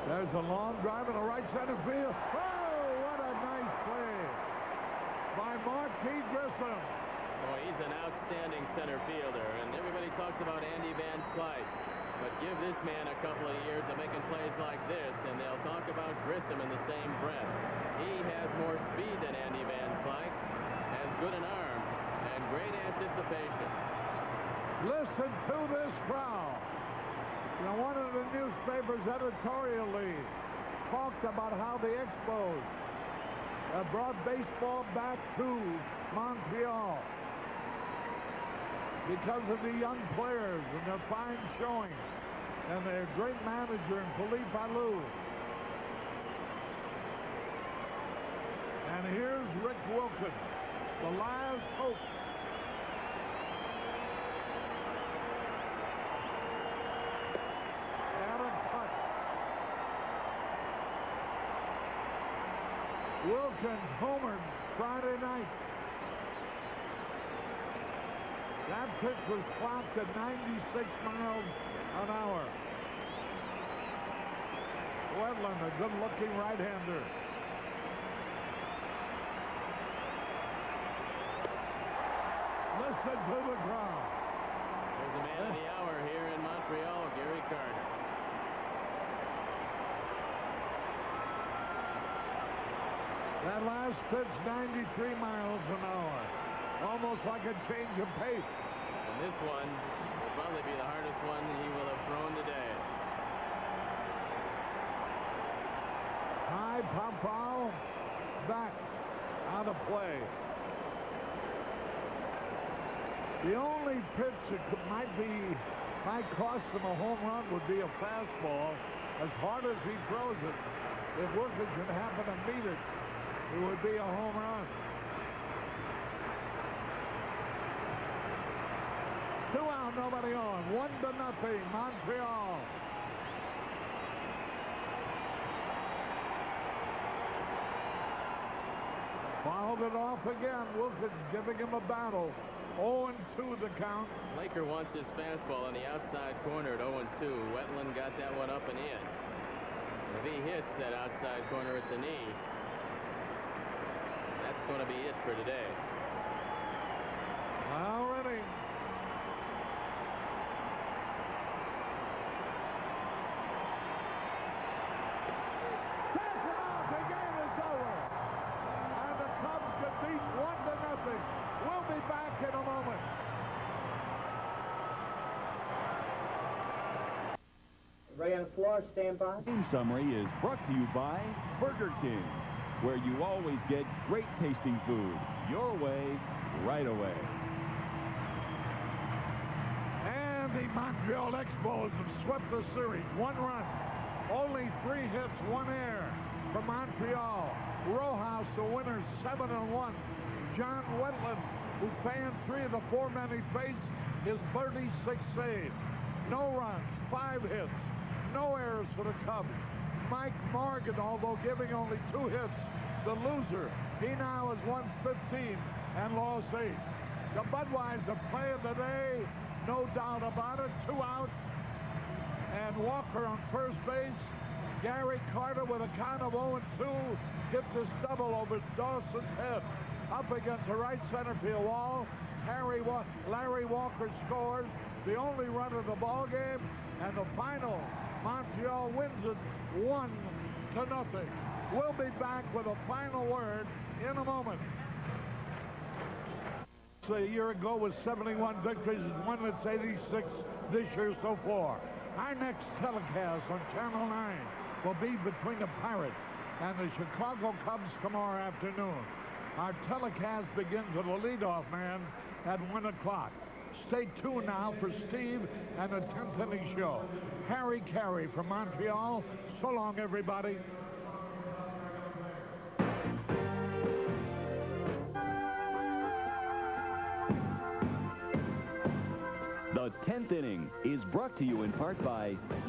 There's a long drive in the right center field. Oh, what a nice play by Marquis Grissom. Oh, he's an outstanding center fielder, and everybody talks about Andy Van Slyke. But give this man a couple of years of making plays like this, and they'll talk about Grissom in the same breath. He has more speed than Andy Van Slyke, has good an arm, and great anticipation. Listen to this crowd. You know, one of the newspapers editorially talked about how the Expos have brought baseball back to Montreal because of the young players and their fine showing and their great manager in Philippe Alou. And here's Rick Wilkins, the last hope. Wilkins homered Friday night. That pitch was clocked at 96 miles an hour. Wetland, a good-looking right-hander. Listen to the crowd. There's the man of the hour here in Montreal, Gary Carter. That last pitch, 93 miles an hour. Almost like a change of pace. And this one will probably be the hardest one he will have thrown today. High pop foul. Back. Out of play. The only pitch that might cost him a home run would be a fastball. As hard as he throws it, if Wilkins can happen to meet it, it would be a home run. 2 out, nobody on. 1-0, Montreal. Fouled it off again. Wilkins giving him a battle. 0-2 the count. Laker wants his fastball on the outside corner at 0-2. Wetland got that one up and in. If he hits that outside corner at the knee, that's going to be it for today. Already. Pass it off. The game is over. And the Cubs defeat 1-0. We'll be back in a moment. Everybody on the floor, stand by. Game summary is brought to you by Burger King, where you always get great tasting food your way, right away. And the Montreal Expos have swept the series. 1 run. Only 3 hits, 1 error for Montreal. Rojas, the winner, 7-1. John Wetland, who fanned 3 of the 4 men he faced, his 36th save. No runs, 5 hits, no errors for the Cubs. Mike Morgan, although giving only 2 hits, the loser. He now has won 15 and lost 8. The Budweiser play of the day, no doubt about it. 2 out. And Walker on first base. Gary Carter with a count of 0-2 hit this double over Dawson's head. Up against the right center field wall. Larry Walker scores the only run of the ball game, and the final, Montreal wins it 1-0. We'll be back with a final word in a moment. So a year ago was 71 victories, and one that's 86 this year so far. Our next telecast on Channel 9 will be between the Pirates and the Chicago Cubs tomorrow afternoon. Our telecast begins with a leadoff man at 1 o'clock. Stay tuned now for Steve and the 10th inning show. Harry Carey from Montreal. So long, everybody. The 10th inning is brought to you in part by